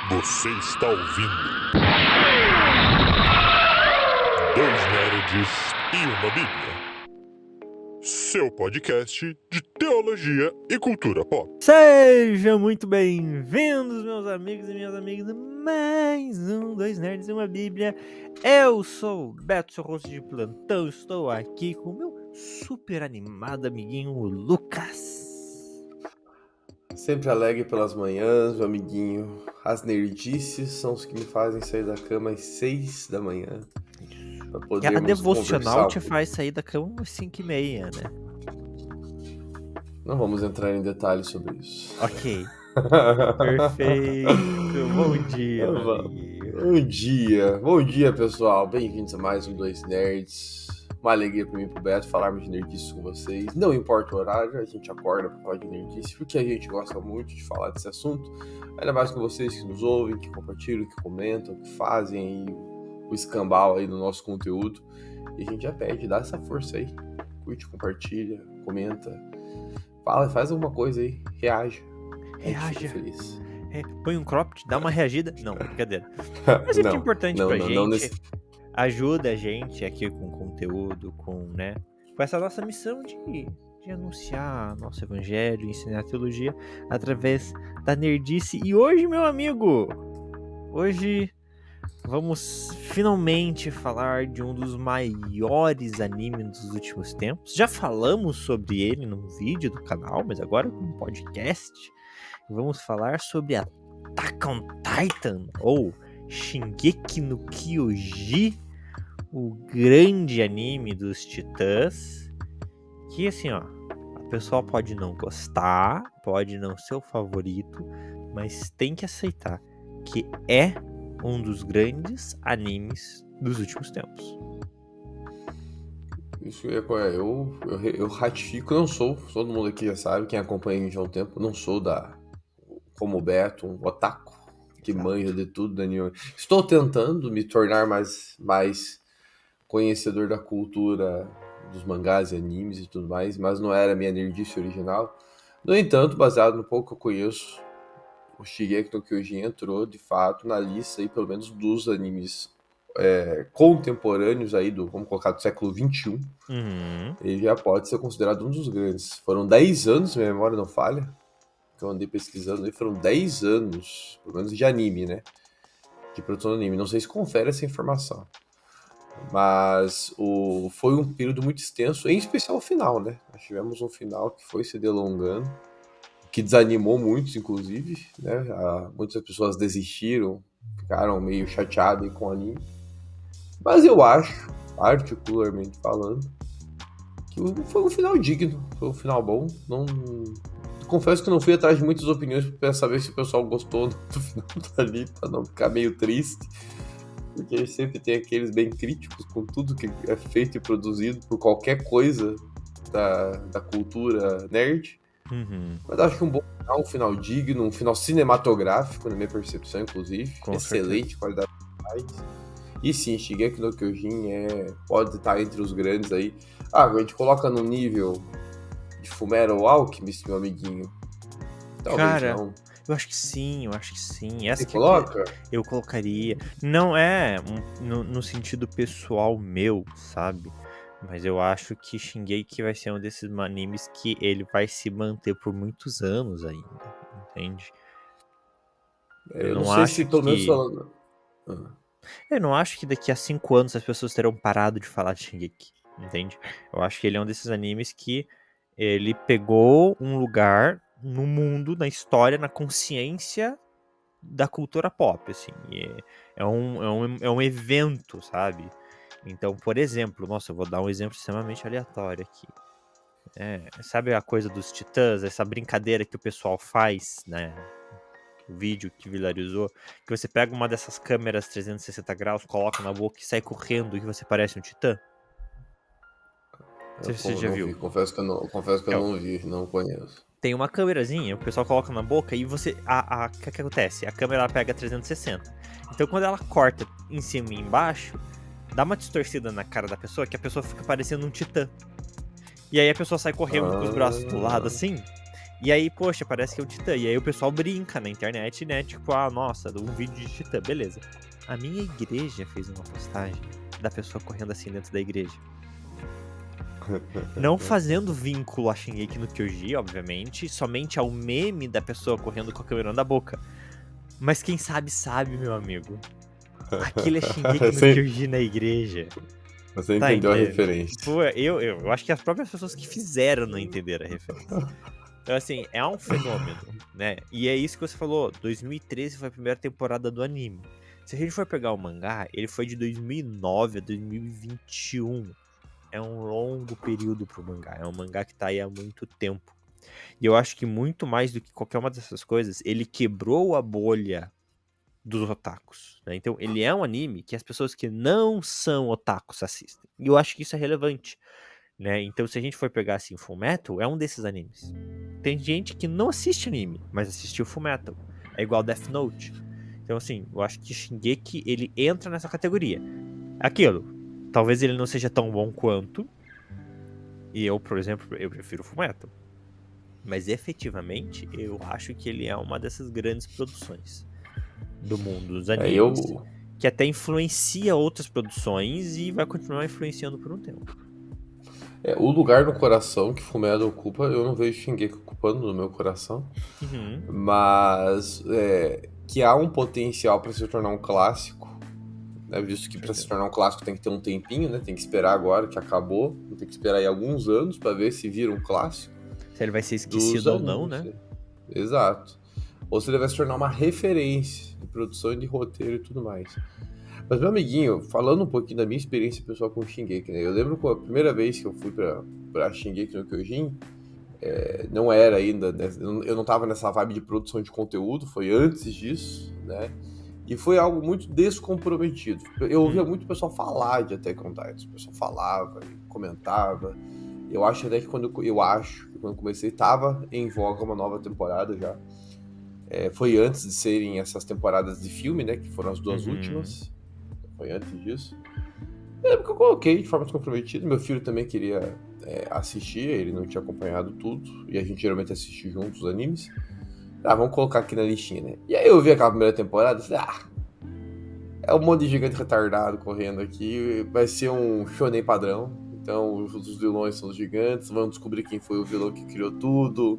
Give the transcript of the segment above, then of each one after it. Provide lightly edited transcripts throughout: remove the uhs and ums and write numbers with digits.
Você está ouvindo Dois Nerds e uma Bíblia, seu podcast de teologia e cultura pop. Sejam muito bem-vindos, meus amigos e minhas amigas, a mais um Dois Nerds e uma Bíblia. Eu sou o Beto, seu host de plantão, estou aqui com o meu super animado amiguinho, o Lucas. Sempre alegre pelas manhãs, meu amiguinho. As nerdices são os que me fazem sair da cama às 6 da manhã. Pra A podermos devocional te conversar. faz sair da cama às 5h30, né? Não vamos entrar em detalhes sobre isso. Ok, perfeito. Bom dia, meu amiguinho. Bom dia pessoal. Bem-vindos a mais um Dois Nerds. Uma alegria pra mim e pro Beto falarmos de nerdices com vocês. Não importa o horário, a gente acorda pra falar de nerdice, porque a gente gosta muito de falar desse assunto. Ainda mais com vocês que nos ouvem, que compartilham, que comentam, que fazem aí o escambau aí no nosso conteúdo. E a gente já pede, dá essa força aí. Curte, compartilha, comenta. Fala, faz alguma coisa aí, reage. A gente Reaja. fica feliz. Põe um cropped, dá uma reagida. Não, brincadeira. Mas é muito importante pra gente. Não nesse... Ajuda a gente aqui com conteúdo, com essa nossa missão de anunciar nosso evangelho, ensinar a teologia através da nerdice. E hoje, meu amigo, vamos finalmente falar de um dos maiores animes dos últimos tempos. Já falamos sobre ele num vídeo do canal, mas agora com um podcast. Vamos falar sobre Attack on Titan, ou Shingeki no Kyojin, o grande anime dos titãs, que assim, ó, a pessoa pode não gostar, pode não ser o favorito, mas tem que aceitar que é um dos grandes animes dos últimos tempos. Isso eu ratifico, não sou, todo mundo aqui já sabe, quem acompanha a gente há um tempo, não sou como o Beto, um otaku, que manja de tudo da anime. Estou tentando me tornar mais conhecedor da cultura dos mangás e animes e tudo mais, mas não era a minha nerdice original. No entanto, baseado no pouco que eu conheço, o Shingeki no Kyojin entrou, de fato, na lista, aí, pelo menos, dos animes contemporâneos, aí vamos colocar, do século XXI. Ele já pode ser considerado um dos grandes. Foram 10 anos, minha memória não falha, que eu andei pesquisando aí, foram 10 anos, pelo menos de anime, né? De produção de anime. Não sei se confere essa informação. Mas foi um período muito extenso, em especial o final, né? Nós tivemos um final que foi se delongando, que desanimou muitos, inclusive, né? Muitas pessoas desistiram, ficaram meio chateadas com o anime. Mas eu acho, particularmente falando, que foi um final digno, foi um final bom. Confesso que não fui atrás de muitas opiniões para saber se o pessoal gostou do final do anime, para não ficar meio triste. Porque sempre tem aqueles bem críticos com tudo que é feito e produzido por qualquer coisa da cultura nerd. Mas acho que um final digno, um final cinematográfico, na minha percepção, inclusive. Com excelente qualidade. E sim, Shingeki no Kyojin pode estar entre os grandes aí. A gente coloca no nível de Fullmetal Alchemist, meu amiguinho. Talvez Cara, não. Eu acho que sim. Essa Você que coloca? eu colocaria. Não é no sentido pessoal meu, sabe? Mas eu acho que Shingeki vai ser um desses animes que ele vai se manter por muitos anos ainda, entende? Eu não sei se pelo menos falando... Eu não acho que daqui a 5 anos as pessoas terão parado de falar de Shingeki, entende? Eu acho que ele é um desses animes que ele pegou um lugar no mundo, na história, na consciência da cultura pop, assim. É um evento, sabe? Então, por exemplo, eu vou dar um exemplo extremamente aleatório aqui. Sabe a coisa dos titãs, essa brincadeira que o pessoal faz, né? O vídeo que viralizou, que você pega uma dessas câmeras 360 graus, coloca na boca e sai correndo e você parece um titã? Você já viu? Confesso que eu não vi, não conheço. Tem uma câmerazinha, o pessoal coloca na boca e você... O que acontece? A câmera ela pega 360. Então quando ela corta em cima e embaixo, dá uma distorcida na cara da pessoa, que a pessoa fica parecendo um titã. E aí a pessoa sai correndo com os braços pro lado assim, E aí, poxa, parece que é o Titã. E aí o pessoal brinca na internet, né? Tipo, nossa, um vídeo de Titã, beleza. A minha igreja fez uma postagem da pessoa correndo assim dentro da igreja. Não fazendo vínculo a Shingeki no Kyoji, obviamente, somente ao meme da pessoa correndo com a câmera na boca. Mas quem sabe, meu amigo. Aquilo é Shingeki no Kyoji na igreja. Você entendeu a entendendo? referência. Pô, eu acho que as próprias pessoas que fizeram não entenderam a referência. Então, assim, é um fenômeno, né? E é isso que você falou, 2013 foi a primeira temporada do anime. Se a gente for pegar o mangá, ele foi de 2009 a 2021. É um longo período pro mangá, é um mangá que tá aí há muito tempo. E eu acho que muito mais do que qualquer uma dessas coisas, ele quebrou a bolha dos otakus, né? Então ele é um anime que as pessoas que não são otakus assistem. E eu acho que isso é relevante, né? Então se a gente for pegar assim, Fullmetal é um desses animes. Tem gente que não assiste anime, mas assistiu Fullmetal. É igual Death Note. Então assim, eu acho que Shingeki ele entra nessa categoria. Aquilo, talvez ele não seja tão bom quanto. E eu, por exemplo, eu prefiro Fullmetal. Mas efetivamente, eu acho que ele é uma dessas grandes produções do mundo dos animes, que até influencia outras produções e vai continuar influenciando por um tempo. O lugar no coração que Fullmetal ocupa, eu não vejo Shingeki ocupando no meu coração, mas que há um potencial para se tornar um clássico, né? Visto que para se tornar um clássico tem que ter um tempinho, né? Tem que esperar agora que acabou, tem que esperar aí alguns anos para ver se vira um clássico. Se ele vai ser esquecido ou não, né? Exato. Ou se ele vai se tornar uma referência de produção e de roteiro e tudo mais. Mas, meu amiguinho, falando um pouquinho da minha experiência pessoal com o Shingeki, né? Eu lembro que a primeira vez que eu fui pra Shingeki no Kyojin, não era ainda, né? Eu não tava nessa vibe de produção de conteúdo, foi antes disso, né? E foi algo muito descomprometido. Eu ouvia muito o pessoal falar de Attack on Titan. O pessoal falava, comentava. Eu acho até que quando comecei, tava em voga uma nova temporada já. Foi antes de serem essas temporadas de filme, né? Que foram as duas últimas. Foi antes disso. Porque eu coloquei de forma descomprometida. Meu filho também queria assistir, ele não tinha acompanhado tudo. E a gente geralmente assiste juntos os animes. Vamos colocar aqui na listinha, né? E aí eu vi aquela primeira temporada e falei, é um monte de gigante retardado correndo aqui. Vai ser um shonen padrão. Então os vilões são os gigantes. Vamos descobrir quem foi o vilão que criou tudo.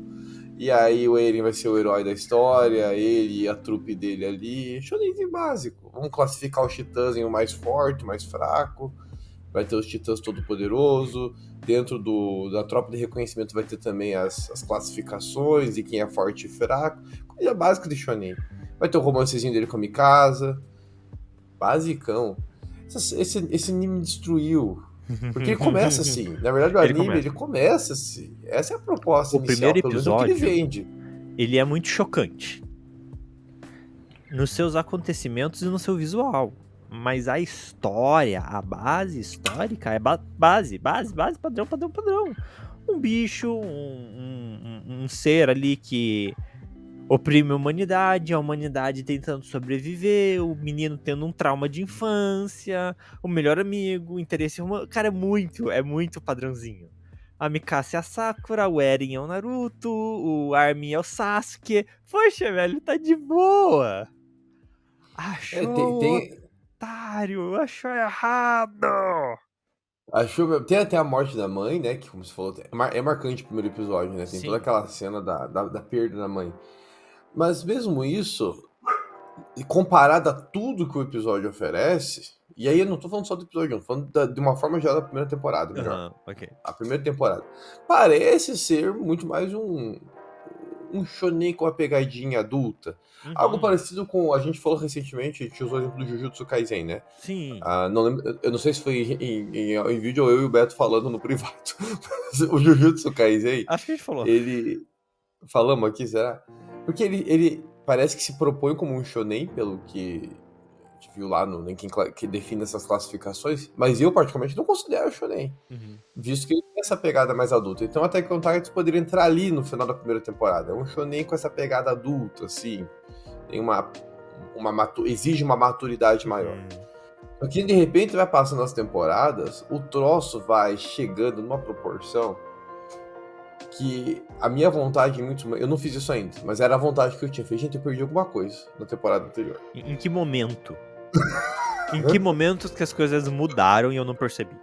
E aí o Eren vai ser o herói da história, ele e a trupe dele ali. Shonenzinho básico. Vamos classificar os titãs em o mais forte, o mais fraco. Vai ter os titãs todo-poderoso. Dentro da tropa de reconhecimento vai ter também as classificações de quem é forte e fraco. Coisa básica de shonen. Vai ter o romancezinho dele com a Mikasa. Basicão. Esse anime me destruiu. Porque ele começa assim. Na verdade, o anime, ele começa assim. Essa é a proposta inicial, primeiro episódio, pelo menos é o que ele vende. Ele é muito chocante. Nos seus acontecimentos e no seu visual. Mas a história, a base histórica é base, padrão. Um bicho, um ser ali que oprime a humanidade tentando sobreviver, o menino tendo um trauma de infância, o melhor amigo, o interesse romântico. Cara, é muito padrãozinho. A Mikasa é a Sakura, o Eren é o Naruto, o Armin é o Sasuke. Poxa, velho, tá de boa. Achou otário, achou errado. Tem até a morte da mãe, né? Que, como você falou, é marcante o primeiro episódio, né? Tem toda aquela cena da perda da mãe. Mas mesmo isso, comparado a tudo que o episódio oferece, e aí eu não tô falando só do episódio 1, tô falando de uma forma geral da primeira temporada, melhor. A primeira temporada. Parece ser muito mais um shonen com uma pegadinha adulta. Algo parecido com, a gente falou recentemente, a gente usou o exemplo do Jujutsu Kaisen, né? Sim. Não lembro, eu não sei se foi em vídeo ou eu e o Beto falando no privado. O Jujutsu Kaisen... Acho que a gente falou. Falamos aqui, será? Porque ele parece que se propõe como um shonen, pelo que a gente viu lá que define essas classificações, mas eu particularmente não considero shonen, visto que ele tem essa pegada mais adulta. Então até que o Titan poderia entrar ali no final da primeira temporada. É um shonen com essa pegada adulta, assim, tem exige uma maturidade maior. Porque de repente vai passando as temporadas, o troço vai chegando numa proporção que a minha vontade em muitos momentos, eu não fiz isso ainda, mas era a vontade que eu tinha. Falei, gente, eu perdi alguma coisa na temporada anterior. Em que momento? Em que momentos que as coisas mudaram e eu não percebi?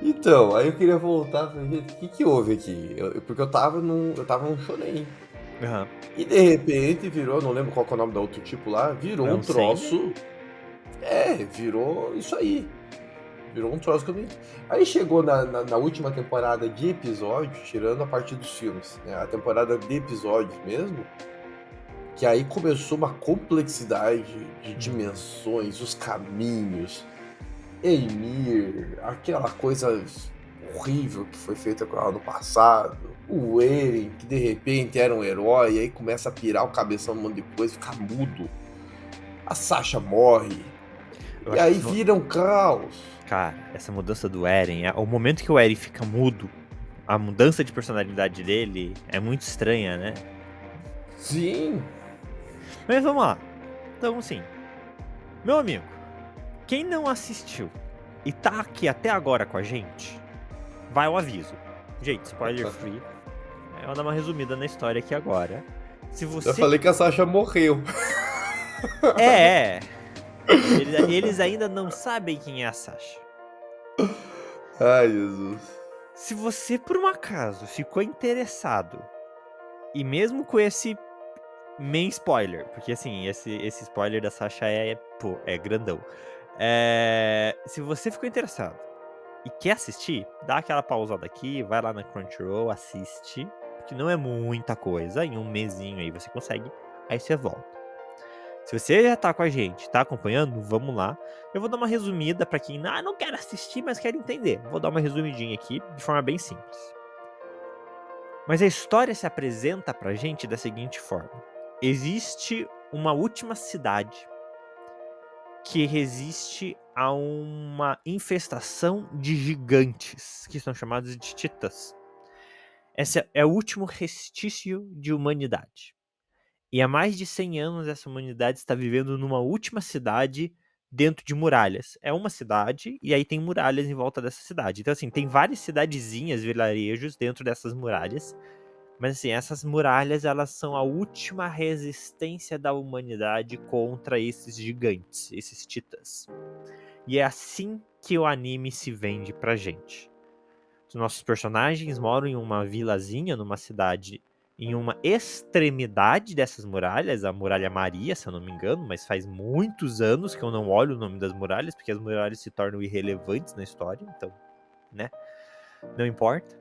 Então, aí eu queria voltar, falei, gente, o que houve aqui? Porque eu tava num shonen. Aham. E de repente virou, não lembro qual que é o nome do outro tipo lá, virou É um um troço. Virou isso aí. Virou um troço que eu não. Aí chegou na última temporada de episódios, tirando a parte dos filmes, né? A temporada de episódios mesmo, que aí começou uma complexidade de dimensões, os caminhos, Eimir, aquela coisa horrível que foi feita com ela no passado, o Eren, que de repente era um herói, e aí começa a pirar o cabeção um monte de coisa, fica mudo. A Sasha morre, Eu e acho aí que vira um caos. Cara, essa mudança do Eren, o momento que o Eren fica mudo, a mudança de personalidade dele é muito estranha, né? Sim, Mas vamos lá. Então, assim, meu amigo, quem não assistiu e tá aqui até agora com a gente, vai ao aviso. Gente, spoiler free. Eu vou dar uma resumida na história aqui agora. Se eu você. falei que a Sasha morreu. É. Eles ainda não sabem quem é a Sasha. Ai, Jesus. Se você, por um acaso, ficou interessado, e mesmo com esse main spoiler, porque assim, esse spoiler da Sasha é grandão. Se você ficou interessado e quer assistir, dá aquela pausada aqui, vai lá na Crunchyroll, assiste, que não é muita coisa, em um mesinho aí você consegue, aí você volta. Se você já tá com a gente, tá acompanhando, vamos lá. Eu vou dar uma resumida pra quem não quer assistir, mas quer entender. Vou dar uma resumidinha aqui, de forma bem simples. Mas a história se apresenta pra gente da seguinte forma. Existe uma última cidade que resiste a uma infestação de gigantes, que são chamados de titãs. Esse é o último restício de humanidade. E há mais de 100 anos essa humanidade está vivendo numa última cidade dentro de muralhas. É uma cidade e aí tem muralhas em volta dessa cidade. Então assim, tem várias cidadezinhas, vilarejos dentro dessas muralhas. Mas assim, essas muralhas, elas são a última resistência da humanidade contra esses gigantes, esses titãs. E é assim que o anime se vende pra gente. Os nossos personagens moram em uma vilazinha, numa cidade, em uma extremidade dessas muralhas, a Muralha Maria, se eu não me engano, mas faz muitos anos que eu não olho o nome das muralhas, porque as muralhas se tornam irrelevantes na história, então, né, não importa.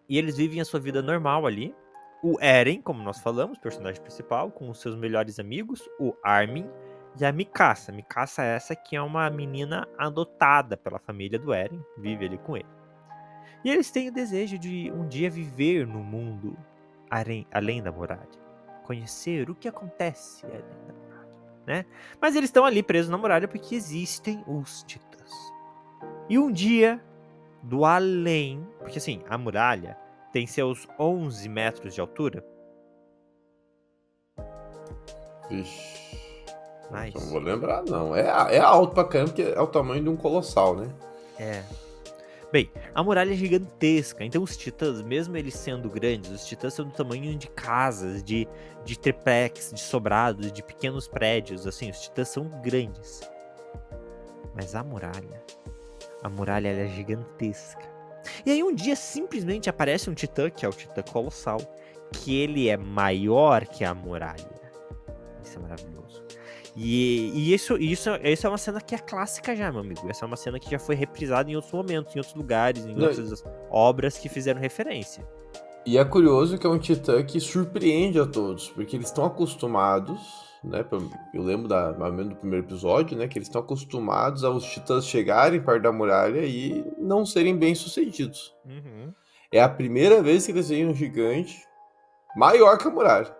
E eles vivem a sua vida normal ali. O Eren, como nós falamos, personagem principal, com os seus melhores amigos, o Armin e a Mikasa. Mikasa é essa que é uma menina adotada pela família do Eren, vive ali com ele. E eles têm o desejo de um dia viver no mundo além da muralha. Conhecer o que acontece além da muralha, né? Mas eles estão ali presos na muralha porque existem os titãs. E um dia, do além, porque assim, a muralha tem seus 11 metros de altura. Vixe. Nice. Não vou lembrar, não. É alto pra caramba, porque é o tamanho de um colossal, né? É. Bem, a muralha é gigantesca, então os titãs, mesmo eles sendo grandes, os titãs são do tamanho de casas, de triplex, de sobrados, de pequenos prédios, assim, os titãs são grandes. Mas a muralha ela é gigantesca. E aí um dia simplesmente aparece um titã, que é o titã colossal, que ele é maior que a muralha. Isso é maravilhoso. E isso é uma cena que é clássica já, meu amigo. Essa é uma cena que já foi reprisada em outros momentos, em outros lugares, em outras obras que fizeram referência. E é curioso que é um titã que surpreende a todos, porque eles estão acostumados, né? Eu lembro mais ou menos do primeiro episódio, né? Que eles estão acostumados aos titãs chegarem perto da muralha e não serem bem sucedidos. Uhum. É a primeira vez que eles veem um gigante maior que a muralha.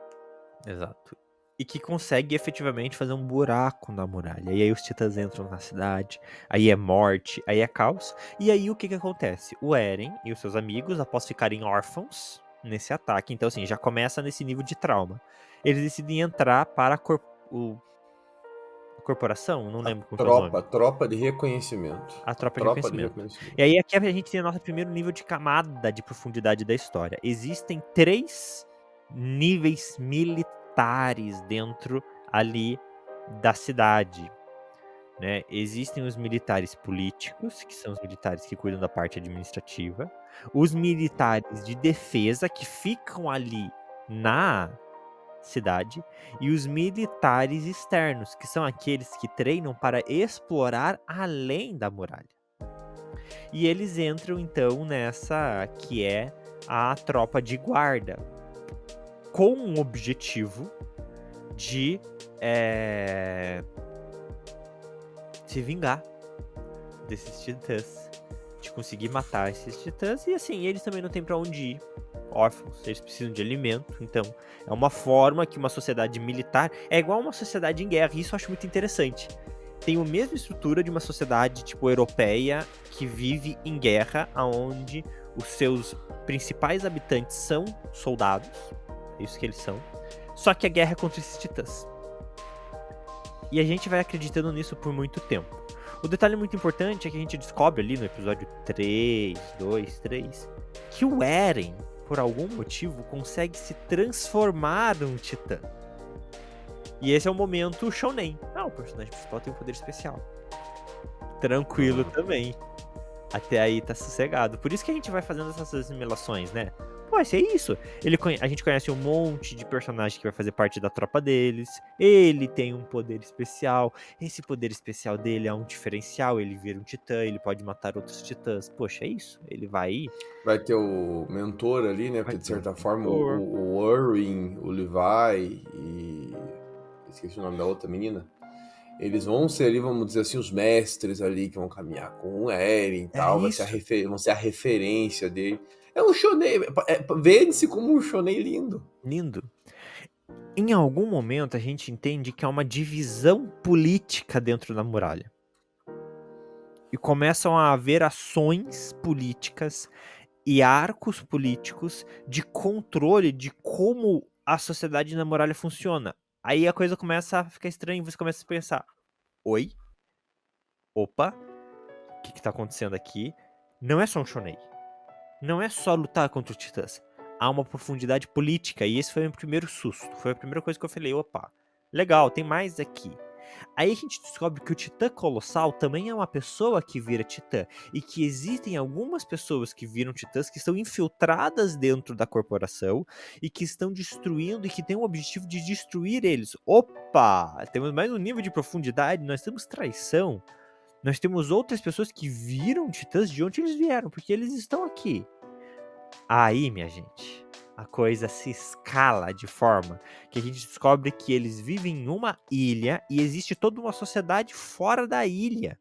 Exato. E que consegue efetivamente fazer um buraco na muralha. E aí os titãs entram na cidade, aí é morte, aí é caos. E aí o que acontece? O Eren e os seus amigos, após ficarem órfãos nesse ataque, então assim, já começa nesse nível de trauma. Eles decidem entrar para corporação, não lembro qual que é o nome. Tropa de reconhecimento. A tropa de Tropa de reconhecimento. reconhecimento. E aí aqui a gente tem o nosso primeiro nível de camada de profundidade da história. Existem 3 níveis militares dentro ali da cidade, né? Existem os militares políticos, que são os militares que cuidam da parte administrativa, os militares de defesa, que ficam ali na cidade, e os militares externos, que são aqueles que treinam para explorar além da muralha. E eles entram então nessa que é a tropa de guarda, com o objetivo de se vingar desses titãs, de conseguir matar esses titãs. E assim, eles também não têm pra onde ir, órfãos, eles precisam de alimento. Então é uma forma que uma sociedade militar é igual a uma sociedade em guerra, e isso eu acho muito interessante. Tem a mesma estrutura de uma sociedade tipo europeia que vive em guerra, onde os seus principais habitantes são soldados, é isso que eles são, só que a guerra é contra esses titãs. E a gente vai acreditando nisso por muito tempo. O detalhe muito importante é que a gente descobre ali no episódio 3, que o Eren, por algum motivo, consegue se transformar num titã. E esse é o momento shonen. O personagem principal tem um poder especial. Tranquilo também. Até aí tá sossegado. Por isso que a gente vai fazendo essas assimilações, né? Pô, isso é isso. A gente conhece um monte de personagem que vai fazer parte da tropa deles. Ele tem um poder especial. Esse poder especial dele é um diferencial. Ele vira um titã, ele pode matar outros titãs. Poxa, é isso. Ele vai... Vai ter o mentor ali, né? Porque de certa forma o Urwin, o Levi e... esqueci o nome da outra menina. Eles vão ser ali, vamos dizer assim, os mestres ali que vão caminhar com o Eren e tal. Vão ser a referência dele. É um shonen. Vende-se como um shonen lindo. Lindo. Em algum momento a gente entende que há uma divisão política dentro da muralha. E começam a haver ações políticas e arcos políticos de controle de como a sociedade na muralha funciona. Aí a coisa começa a ficar estranha e você começa a pensar: oi? Opa? O que tá acontecendo aqui? Não é só um shonen. Não é só lutar contra os titãs. Há uma profundidade política, e esse foi o meu primeiro susto. Foi a primeira coisa que eu falei: opa, legal, tem mais aqui. Aí a gente descobre que o titã colossal também é uma pessoa que vira titã, e que existem algumas pessoas que viram titãs que estão infiltradas dentro da corporação e que estão destruindo e que têm o objetivo de destruir eles. Opa, temos mais um nível de profundidade, nós temos traição, nós temos outras pessoas que viram titãs de onde eles vieram, porque eles estão aqui. Aí, minha gente, a coisa se escala de forma que a gente descobre que eles vivem em uma ilha e existe toda uma sociedade fora da ilha.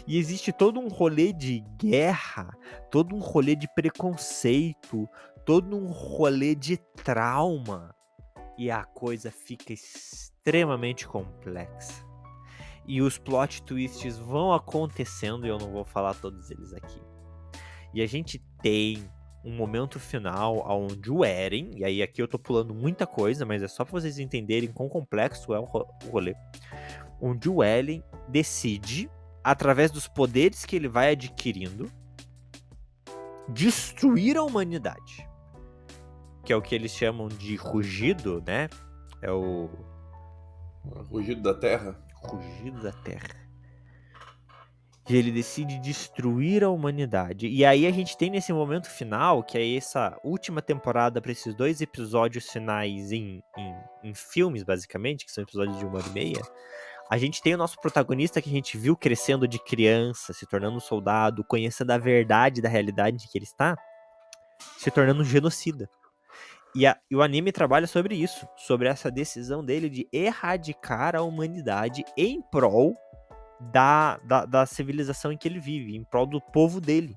E existe todo um rolê de guerra, todo um rolê de preconceito, todo um rolê de trauma. E a coisa fica extremamente complexa. E os plot twists vão acontecendo e eu não vou falar todos eles aqui. E a gente tem um momento final onde o Eren, e aí aqui eu tô pulando muita coisa, mas é só pra vocês entenderem quão complexo é o rolê, onde o Eren decide, através dos poderes que ele vai adquirindo, destruir a humanidade. Que é o que eles chamam de rugido, né? É o... rugido da Terra. Rugido da Terra. E ele decide destruir a humanidade. E aí a gente tem nesse momento final, que é essa última temporada para esses 2 episódios finais em filmes, basicamente, que são episódios de 1h30. A gente tem o nosso protagonista que a gente viu crescendo de criança, se tornando um soldado, conhecendo a verdade da realidade em que ele está, se tornando um genocida. E o anime trabalha sobre isso, sobre essa decisão dele de erradicar a humanidade em prol da civilização em que ele vive, em prol do povo dele.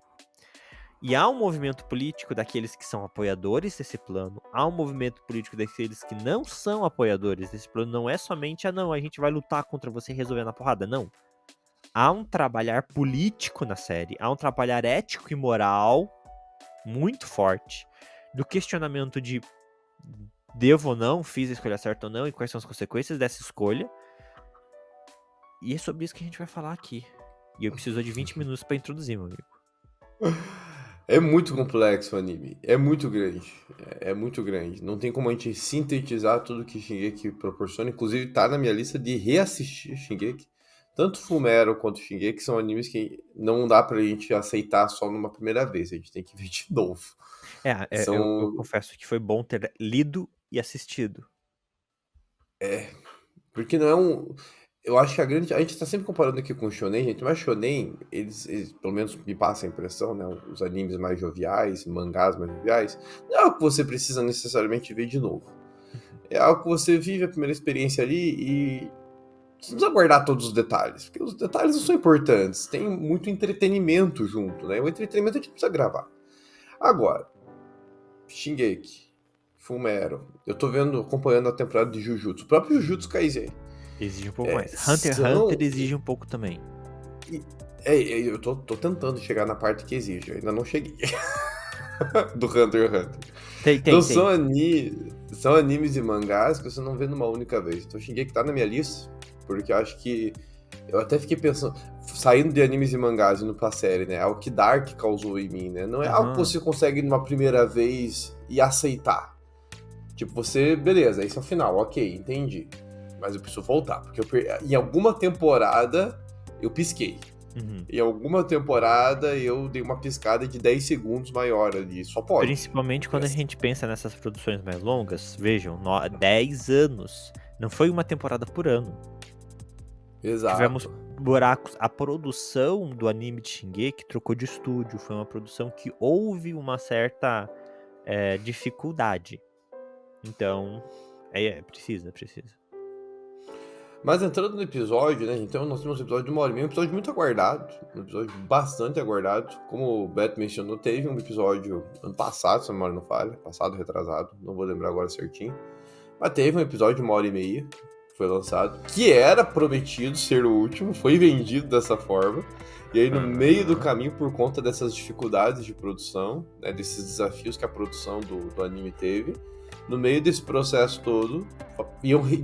E há um movimento político daqueles que são apoiadores desse plano, há um movimento político daqueles que não são apoiadores desse plano. Não é somente, não, a gente vai lutar contra você e resolver na porrada, não. Há um trabalhar político na série, há um trabalhar ético e moral muito forte, do questionamento de devo ou não, fiz a escolha certa ou não, e quais são as consequências dessa escolha. E é sobre isso que a gente vai falar aqui. E eu preciso de 20 minutos pra introduzir, meu amigo. É muito complexo o anime. É muito grande. É muito grande. Não tem como a gente sintetizar tudo que Shingeki proporciona. Inclusive, tá na minha lista de reassistir Shingeki. Tanto Fumero quanto Shingeki são animes que não dá pra gente aceitar só numa primeira vez. A gente tem que ver de novo. Eu São. confesso que foi bom ter lido e assistido. Porque não é um. Eu acho que a grande. A gente tá sempre comparando aqui com o Shonen, gente, mas Shonen, eles pelo menos me passa a impressão, né? Os animes mais joviais, mangás mais joviais, não é algo que você precisa necessariamente ver de novo. É algo que você vive a primeira experiência ali e você não precisa guardar todos os detalhes, porque os detalhes não são importantes. Tem muito entretenimento junto, né? O entretenimento a gente precisa gravar. Agora, Shingeki, Fumero, eu tô acompanhando a temporada de Jujutsu, o próprio Jujutsu Kaisen. Exige um pouco mais. Hunter x Hunter exige um pouco também. Eu tô tentando chegar na parte que exige, eu ainda não cheguei. Do Hunter x Hunter. Tem. São animes e mangás que você não vê numa única vez. Então Shingeki tá na minha lista, porque eu acho que. Eu até fiquei pensando, saindo de animes e mangás e indo pra série, né? É o que Dark causou em mim, né? Não é algo que você consegue numa primeira vez e aceitar. Tipo, você, beleza, esse é o final, ok, entendi. Mas eu preciso voltar, porque em alguma temporada eu pisquei. Em alguma temporada eu dei uma piscada de 10 segundos maior ali, só pode. Principalmente quando a gente pensa nessas produções mais longas, vejam, 10 anos. Não foi uma temporada por ano. Exato. Tivemos buracos. A produção do anime de Shingeki trocou de estúdio. Foi uma produção que houve uma certa dificuldade. Então, precisa. Mas entrando no episódio, né? Então nós temos um episódio de 1h30, um episódio muito aguardado, um episódio bastante aguardado. Como o Beto mencionou, teve um episódio ano passado, se a memória não falha, passado, retrasado, não vou lembrar agora certinho. Mas teve um episódio de 1h30, que foi lançado, que era prometido ser o último, foi vendido dessa forma. E aí no meio do caminho, por conta dessas dificuldades de produção, né, desses desafios que a produção do anime teve, no meio desse processo todo, resolveram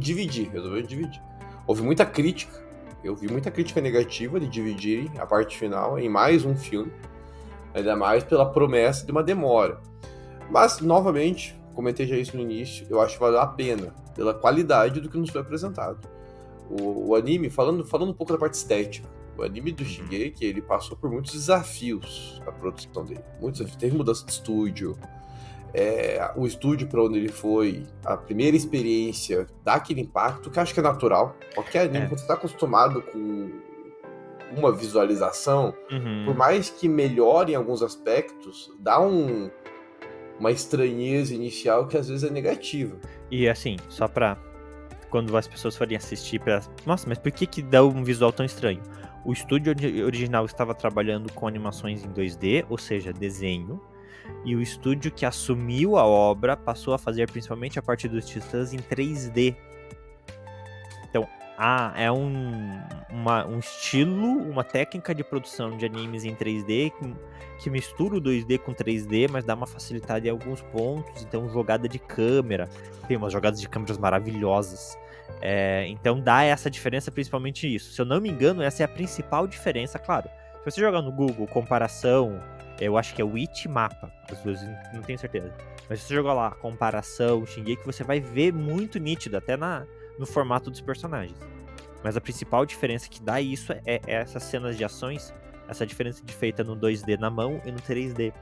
dividir. Houve muita crítica, eu vi muita crítica negativa de dividirem a parte final em mais um filme, ainda mais pela promessa de uma demora. Mas, novamente, comentei já isso no início, eu acho que valeu a pena, pela qualidade do que nos foi apresentado. O anime, falando um pouco da parte estética, o anime do Shingeki, ele passou por muitos desafios na produção dele. Teve mudança de estúdio, o estúdio para onde ele foi, a primeira experiência dá aquele impacto que eu acho que é natural. Qualquer anime, quando você está acostumado com uma visualização, por mais que melhore em alguns aspectos, dá uma estranheza inicial que às vezes é negativa. E assim, só pra quando as pessoas forem assistir, nossa, mas por que dá um visual tão estranho? O estúdio original estava trabalhando com animações em 2D, ou seja, desenho. E o estúdio que assumiu a obra passou a fazer principalmente a parte dos Titãs em 3D. Então, é um estilo, uma técnica de produção de animes em 3D que mistura o 2D com 3D, mas dá uma facilidade em alguns pontos. Então, jogada de câmera. Tem umas jogadas de câmeras maravilhosas. Então, dá essa diferença, principalmente isso. Se eu não me engano, essa é a principal diferença, claro. Se você jogar no Google, comparação... Eu acho que é o Mapa, as duas, não tenho certeza. Mas se você jogar lá, comparação, Shingeki, você vai ver muito nítido, até no formato dos personagens. Mas a principal diferença que dá isso é essas cenas de ações, essa diferença de feita no 2D na mão e no 3D.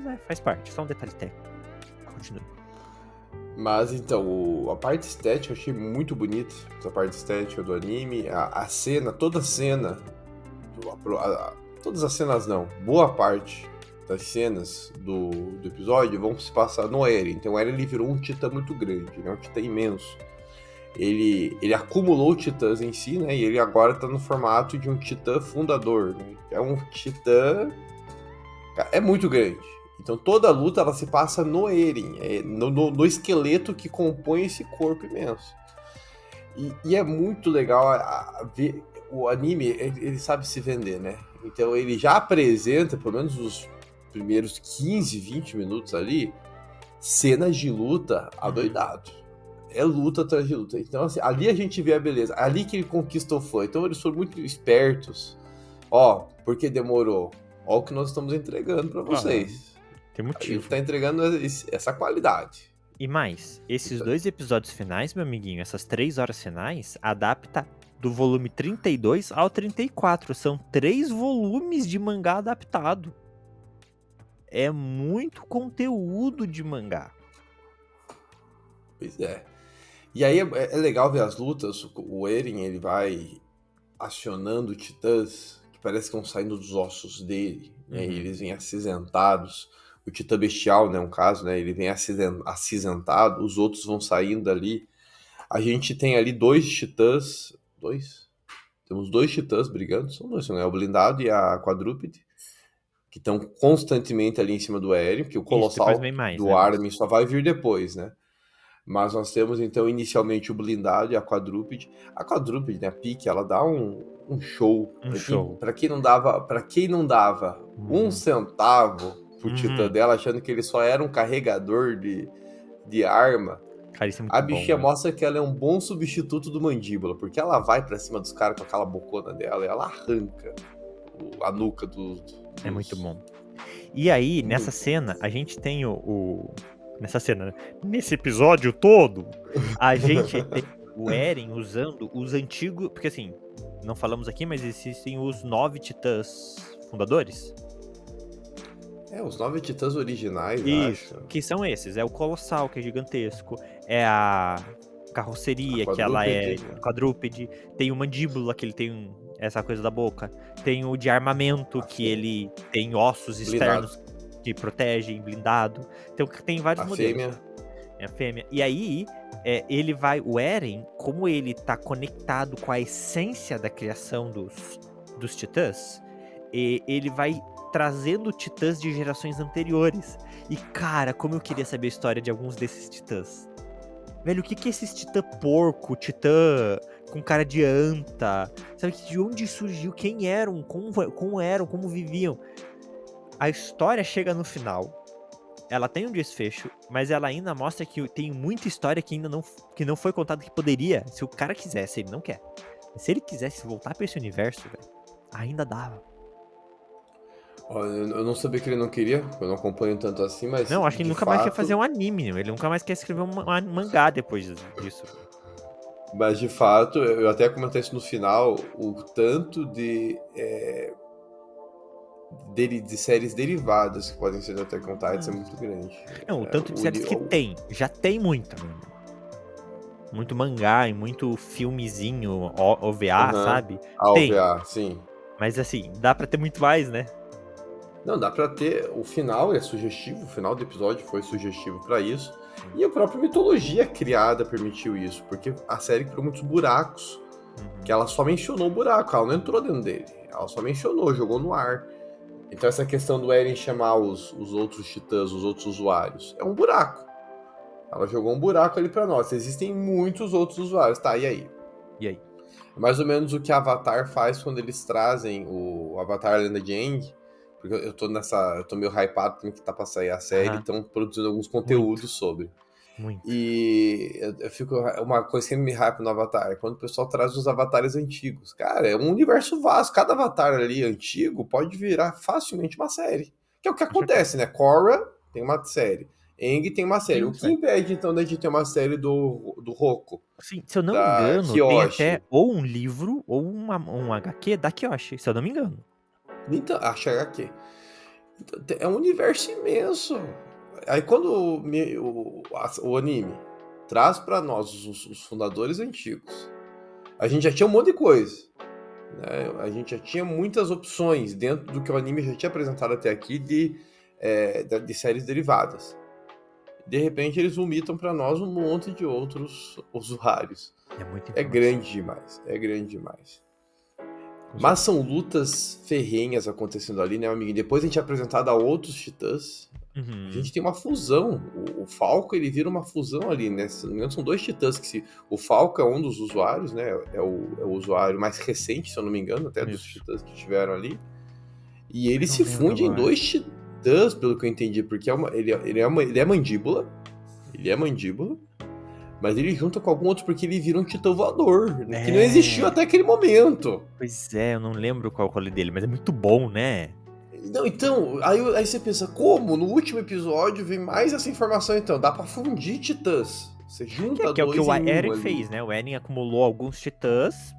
Mas faz parte, só um detalhe técnico. Continue. Mas então, a parte estética eu achei muito bonita, essa parte estética do anime, a cena, toda a cena, todas as cenas não, boa parte das cenas do episódio vão se passar no Eren. Então o Eren ele virou um titã muito grande, né? Um titã imenso. Ele acumulou titãs em si, né? E ele agora tá no formato de um titã fundador, né? É um titã... É muito grande. Então toda a luta ela se passa no Eren, no esqueleto que compõe esse corpo imenso. E é muito legal ver... O anime, ele sabe se vender, né? Então ele já apresenta, pelo menos os primeiros 15, 20 minutos ali, cenas de luta adoidado. é luta atrás de luta. Então, assim, ali a gente vê a beleza. Ali que ele conquistou foi. Então, eles foram muito espertos. Ó, porque demorou? Ó o que nós estamos entregando pra vocês. Tem A motivo. gente tá entregando essa qualidade. E mais, esses Então- 2 episódios finais, meu amiguinho, essas 3 horas finais, adapta do volume 32 ao 34. São 3 volumes de mangá adaptado. É muito conteúdo de mangá. Pois é. E aí é legal ver as lutas. O Eren, ele vai acionando titãs que parece que vão saindo dos ossos dele, né? E eles vêm acinzentados. O titã bestial, né, um caso, né? Ele vem acinzentado, os outros vão saindo dali. A gente tem ali 2 titãs. Temos 2 titãs brigando, são 2, né? O blindado e a quadrúpede, que estão constantemente ali em cima do Eren, porque o colossal depois vem mais, do né, Armin só vai vir depois, né? Mas nós temos então inicialmente o blindado e a quadrúpede. A quadrúpede, né, a Pique, ela dá um show. show. Pra quem não dava um centavo pro titã dela, achando que ele só era um carregador de arma, Cara, isso é muito a bom, bichinha né? mostra que ela é um bom substituto do Mandíbula, porque ela vai pra cima dos caras com aquela bocona dela e ela arranca a nuca dos... É muito bom. E aí, nessa cena, a gente tem nessa cena, né? Nesse episódio todo, a gente tem o Eren usando os antigos... Porque assim, não falamos aqui, mas existem os 9 titãs fundadores. Os 9 titãs originais, Isso, acho. que são esses. É o Colossal, que é gigantesco. É a Carroceria, que ela é quadrúpede. Tem o Mandíbula, que ele tem essa coisa da boca. Tem o de armamento, que ele tem ossos externos que protegem, blindado. Então tem vários modelos. Fêmea. É a fêmea. E aí, ele vai... O Eren, como ele tá conectado com a essência da criação dos titãs, ele vai trazendo titãs de gerações anteriores. E, cara, como eu queria saber a história de alguns desses titãs. Velho, o que é esses titã porco, titã com cara de anta? Sabe, de onde surgiu? Quem eram? Como eram? Como viviam? A história chega no final. Ela tem um desfecho, mas ela ainda mostra que tem muita história que ainda não foi contada, que poderia, se o cara quisesse, ele não quer. Mas se ele quisesse voltar pra esse universo, velho, ainda dava. Eu não sabia que ele não queria, eu não acompanho tanto assim, mas... Não, acho que ele nunca mais quer fazer um anime, ele nunca mais quer escrever um mangá depois disso. Mas de fato, eu até comentei isso no final, o tanto de séries derivadas que podem ser de Attack on Titan é muito grande. Não, o tanto de séries que tem, já tem muita, mano. Muito mangá e muito filmezinho, OVA, sabe? A tem. OVA, sim. Mas assim, dá pra ter muito mais, né? Não, dá pra ter. O final é sugestivo, o final do episódio foi sugestivo pra isso. E a própria mitologia criada permitiu isso, porque a série criou muitos buracos, que ela só mencionou o buraco, ela não entrou dentro dele. Ela só mencionou, jogou no ar. Então essa questão do Eren chamar os outros titãs, os outros usuários, é um buraco. Ela jogou um buraco ali pra nós. Existem muitos outros usuários, tá? E aí? Mais ou menos o que Avatar faz quando eles trazem o Avatar Lenda de Aang. Porque eu tô meio hypado também que tá pra sair a série, e estão produzindo alguns conteúdos sobre. Muito. E eu fico... Uma coisa que me hypa no Avatar é quando o pessoal traz os avatares antigos. Cara, é um universo vasto. Cada avatar ali antigo pode virar facilmente uma série. Que é o que acontece, né? Korra tem uma série. Aang tem uma série. O que impede, então, da gente ter uma série do Roku? Sim, se eu não me engano, tem até ou um livro ou um HQ da Kyoshi, se eu não me engano. Então, acho HQ. Então, é um universo imenso. Aí quando o anime traz pra nós os fundadores antigos, a gente já tinha um monte de coisa. Né? A gente já tinha muitas opções dentro do que o anime já tinha apresentado até aqui de séries derivadas. De repente eles vomitam pra nós um monte de outros usuários. É grande demais. Mas são lutas ferrenhas acontecendo ali, né, amigo? Depois a gente é apresentado a outros titãs. A gente tem uma fusão. O Falco, ele vira uma fusão ali, né? Se não me engano, são 2 titãs. O Falco é um dos usuários, né? É o usuário mais recente, se eu não me engano, até dos titãs que estiveram ali. E ele se funde em 2 titãs, pelo que eu entendi, porque ele é mandíbula. Ele é mandíbula. Mas ele junta com algum outro porque ele vira um titã voador, que não É. existiu até aquele momento. Pois é, eu não lembro qual é o rolê dele, mas é muito bom, né? Não, então, aí você pensa, como? No último episódio vem mais essa informação, então. Dá pra fundir titãs. Você junta Que é o que dois o em um Eren ali. fez, né? O Eren acumulou alguns titãs.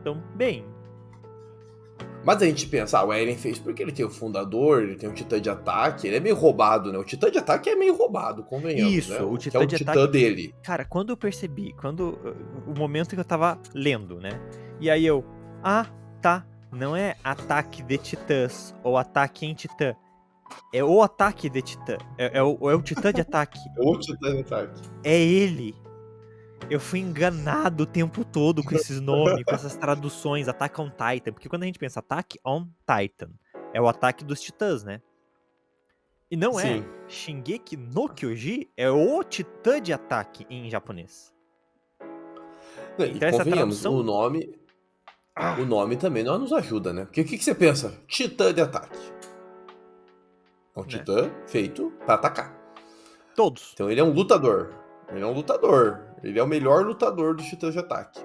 Então, bem. Mas a gente pensa, o Eren fez porque ele tem o fundador, ele tem o titã de ataque, ele é meio roubado, né? O titã de ataque é meio roubado, convenhamos, Isso, né? o Que é titã o de titã ataque. dele. Cara, quando eu percebi, o momento que eu tava lendo, né? E aí eu, tá, não é ataque de titãs ou ataque em titã. É o ataque de titã. É o titã de ataque. O titã de ataque. É ele. Eu fui enganado o tempo todo com esses nomes, com essas traduções, Attack on Titan. Porque quando a gente pensa Attack on Titan, é o ataque dos titãs, né? E não é. Sim. Shingeki no Kyoji é o titã de ataque em japonês. Não, Então e essa convenhamos, tradução... o nome também não nos ajuda, né? Porque o que você pensa? Titã de ataque. É um Né? titã feito pra atacar. Todos. Então ele é um lutador. Ele é um lutador. Ele é o melhor lutador dos titãs de ataque.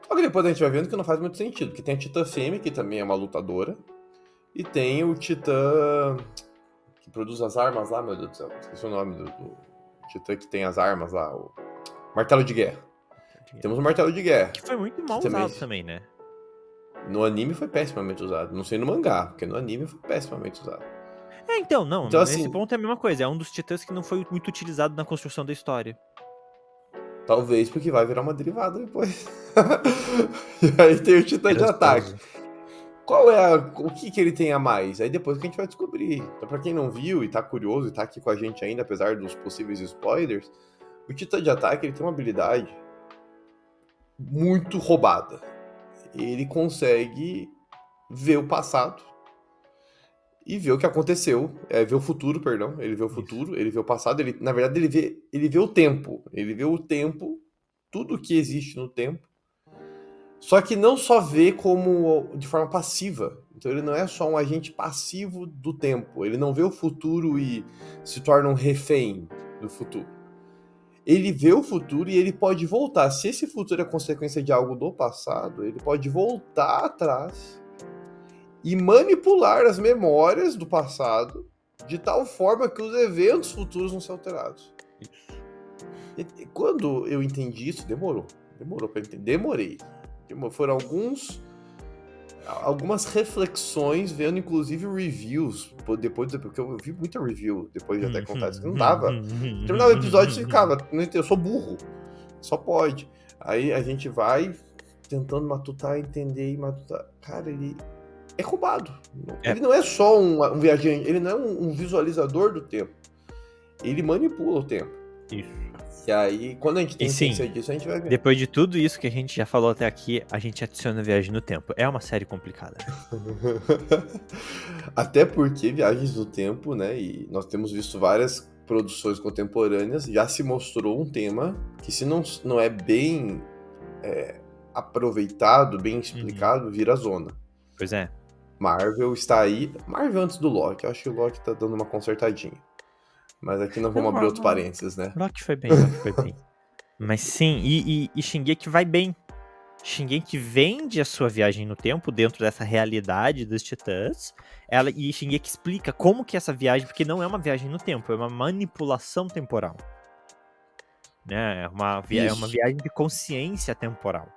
Só que depois a gente vai vendo que não faz muito sentido. Porque tem a titã fêmea, que também é uma lutadora. E tem o titã que produz as armas lá, meu Deus do céu. Esqueci o nome do titã que tem as armas lá. O martelo de guerra. Temos o martelo de guerra. Que foi muito mal também- usado também, né? No anime foi pessimamente usado. Não sei no mangá, porque no anime foi pessimamente usado. Então, não. Então, Nesse assim- ponto é a mesma coisa. É um dos titãs que não foi muito utilizado na construção da história. Talvez porque vai virar uma derivada depois. E aí tem o titã de ataque. Qual é o que ele tem a mais? Aí depois que a gente vai descobrir. Então, pra quem não viu e tá curioso e tá aqui com a gente ainda, apesar dos possíveis spoilers, o titã de ataque ele tem uma habilidade muito roubada. Ele consegue ver o passado e ver o que aconteceu. Ver o futuro, perdão. Ele vê o futuro, ele vê o passado. Na verdade, ele vê o tempo. Ele vê o tempo, tudo que existe no tempo. Só que não só vê como de forma passiva. Então ele não é só um agente passivo do tempo. Ele não vê o futuro e se torna um refém do futuro. Ele vê o futuro e ele pode voltar. Se esse futuro é consequência de algo do passado, ele pode voltar atrás e manipular as memórias do passado de tal forma que os eventos futuros vão ser alterados. E quando eu entendi isso, demorou para entender. Foram algumas reflexões, vendo inclusive reviews, porque eu vi muita review depois de até contar isso, que não dava. Terminava o episódio e ficava, eu sou burro, só pode. Aí a gente vai tentando matutar, entender e matutar. Cara, ele é roubado. Ele não é só um viajante, ele não é um visualizador do tempo. Ele manipula o tempo. Isso. E aí, quando a gente tem E sim, ciência disso, a gente vai ver. Depois de tudo isso que a gente já falou até aqui, a gente adiciona Viagem no Tempo. É uma série complicada. Até porque Viagens no Tempo, né, e nós temos visto várias produções contemporâneas, já se mostrou um tema que se não é bem aproveitado, bem explicado, vira zona. Pois é. Marvel está aí, Marvel antes do Loki, eu acho que o Loki tá dando uma consertadinha. Mas aqui não vamos abrir outros parênteses, né? Loki foi bem. Mas sim, e Shingeki vai bem. Shingeki vende a sua viagem no tempo dentro dessa realidade dos titãs. E Shingeki explica como que essa viagem, porque não é uma viagem no tempo, é uma manipulação temporal. Né? É uma viagem de consciência temporal.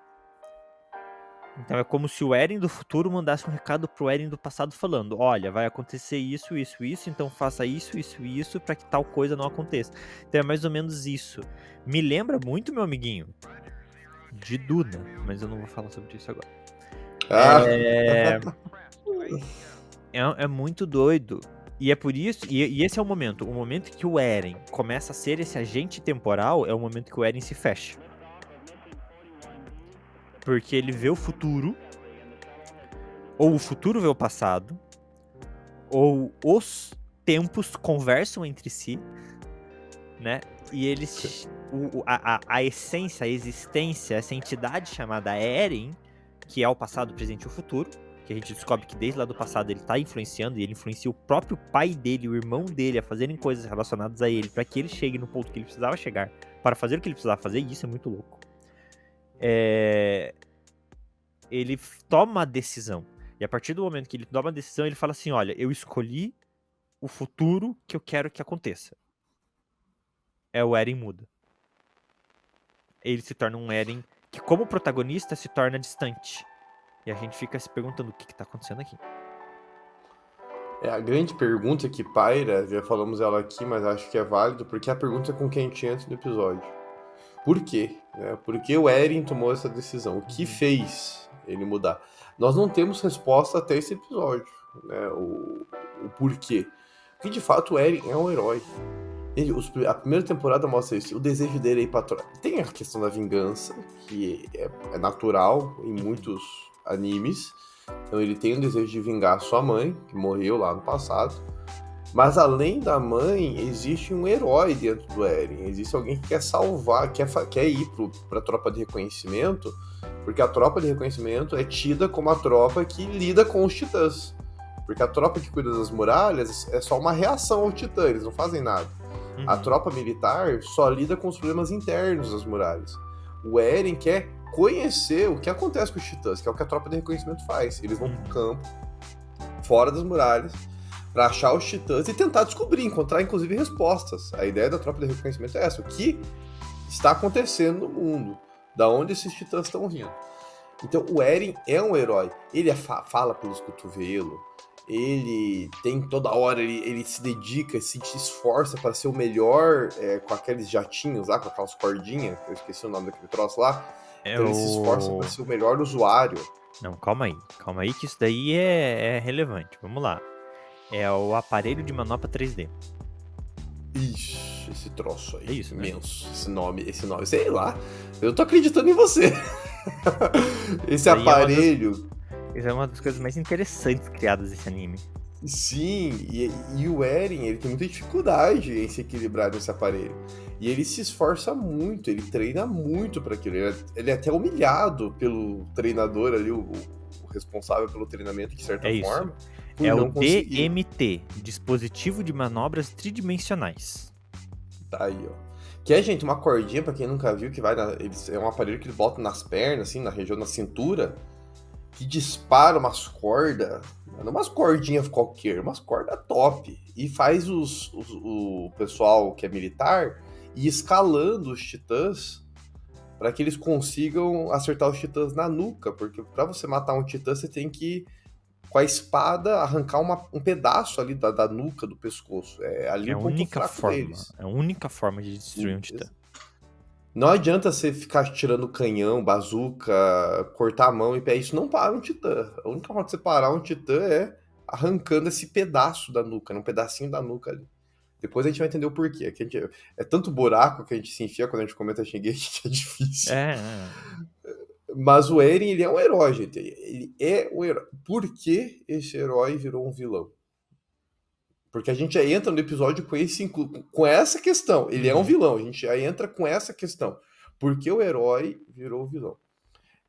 Então é como se o Eren do futuro mandasse um recado pro Eren do passado falando: olha, vai acontecer isso, então faça isso pra que tal coisa não aconteça. Então é mais ou menos isso. Me lembra muito, meu amiguinho, de Duna, mas eu não vou falar sobre isso agora. É muito doido. E é por isso, e esse é o momento que o Eren começa a ser esse agente temporal, é o momento que o Eren se fecha. Porque ele vê o futuro, ou o futuro vê o passado, ou os tempos conversam entre si, né? E eles, a essência, a existência, essa entidade chamada Eren, que é o passado, o presente e o futuro, que a gente descobre que desde lá do passado ele tá influenciando, e ele influencia o próprio pai dele, o irmão dele, a fazerem coisas relacionadas a ele, pra que ele chegue no ponto que ele precisava chegar, para fazer o que ele precisava fazer, e isso é muito louco. Ele toma a decisão. E a partir do momento que ele toma a decisão, ele fala assim, olha, eu escolhi o futuro que eu quero que aconteça. O Eren muda. Ele se torna um Eren que, como protagonista, se torna distante. E a gente fica se perguntando o que tá acontecendo aqui. A grande pergunta que paira, já falamos ela aqui, mas acho que é válido, porque a pergunta é com quem a gente entra no episódio. Por quê? Por que o Eren tomou essa decisão? O que fez ele mudar? Nós não temos resposta até esse episódio, né? O porquê. Porque, de fato, o Eren é um herói. A primeira temporada mostra isso. O desejo dele é ir pra tropa. Tem a questão da vingança, que é natural em muitos animes. Então ele tem o desejo de vingar sua mãe, que morreu lá no passado. Mas além da mãe, existe um herói dentro do Eren. Existe alguém que quer salvar, quer ir pra tropa de reconhecimento, porque a tropa de reconhecimento é tida como a tropa que lida com os titãs. Porque a tropa que cuida das muralhas é só uma reação ao titã, eles não fazem nada. A tropa militar só lida com os problemas internos das muralhas. O Eren quer conhecer o que acontece com os titãs, que é o que a tropa de reconhecimento faz. Eles vão pro campo, fora das muralhas, para achar os titãs e tentar descobrir, encontrar inclusive respostas. A ideia da tropa de reconhecimento é essa: o que está acontecendo no mundo, da onde esses titãs estão vindo. Então o Eren é um herói. Ele fala pelos cotovelos, ele tem toda hora, ele se dedica, se esforça para ser o melhor com aqueles jatinhos lá, com aquelas cordinhas, que eu esqueci o nome daquele troço lá. Então ele se esforça para ser o melhor usuário. Não, calma aí que isso daí é relevante. Vamos lá. É o aparelho de manopla 3D. Ixi, esse troço aí. É isso, né? Imenso. Esse nome, sei lá. Eu tô acreditando em você. Esse Aí aparelho. Isso é uma das coisas mais interessantes criadas desse anime. Sim, e o Eren, ele tem muita dificuldade em se equilibrar nesse aparelho. E ele se esforça muito, ele treina muito para aquilo. Ele é até humilhado pelo treinador ali, o responsável pelo treinamento, de certa forma. É o DMT, Dispositivo de Manobras Tridimensionais. Tá aí, ó. Que é, gente, uma cordinha, pra quem nunca viu, que vai é um aparelho que eles botam nas pernas, assim, na região da cintura, que dispara umas cordas, não umas cordinhas qualquer, umas cordas top, e faz o pessoal que é militar ir escalando os titãs para que eles consigam acertar os titãs na nuca, porque para você matar um titã, você tem que, com a espada, arrancar um pedaço ali da nuca, do pescoço. Ali o ponto fraco deles. É a única forma de destruir um titã. Não adianta você ficar tirando canhão, bazuca, cortar a mão e pé. Isso não para um titã. A única forma de você parar um titã é arrancando esse pedaço da nuca, um pedacinho da nuca ali. Depois a gente vai entender o porquê. É tanto buraco que a gente se enfia quando a gente comenta Shingeki que é difícil. Mas o Eren, ele é um herói, gente. Ele é um herói. Por que esse herói virou um vilão? Porque a gente já entra no episódio com essa questão. Ele é um vilão, a gente já entra com essa questão. Por que o herói virou vilão?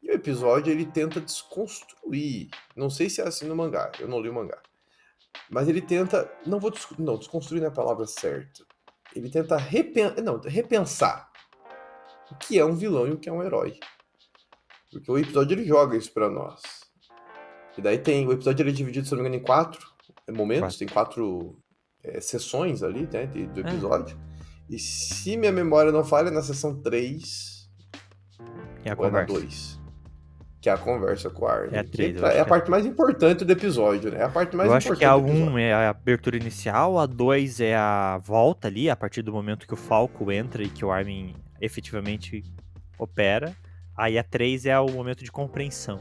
E o episódio, ele tenta desconstruir. Não sei se é assim no mangá, eu não li o mangá. Mas ele tenta... desconstruir não é a palavra certa. Ele tenta repensar o que é um vilão e o que é um herói. Porque o episódio, ele joga isso pra nós. E daí o episódio, ele é dividido, se não me engano, em 4 momentos, tem 4 sessões ali, né, do episódio. E se minha memória não falha, na sessão 3 é a ou conversa. na 2, que é a conversa com o Armin. É a 3, é a parte mais importante do episódio, né? É a parte mais importante. Eu acho que a 1 é a abertura inicial, a 2 é a volta ali, a partir do momento que o Falco entra e que o Armin efetivamente opera. Aí a 3 é o momento de compreensão.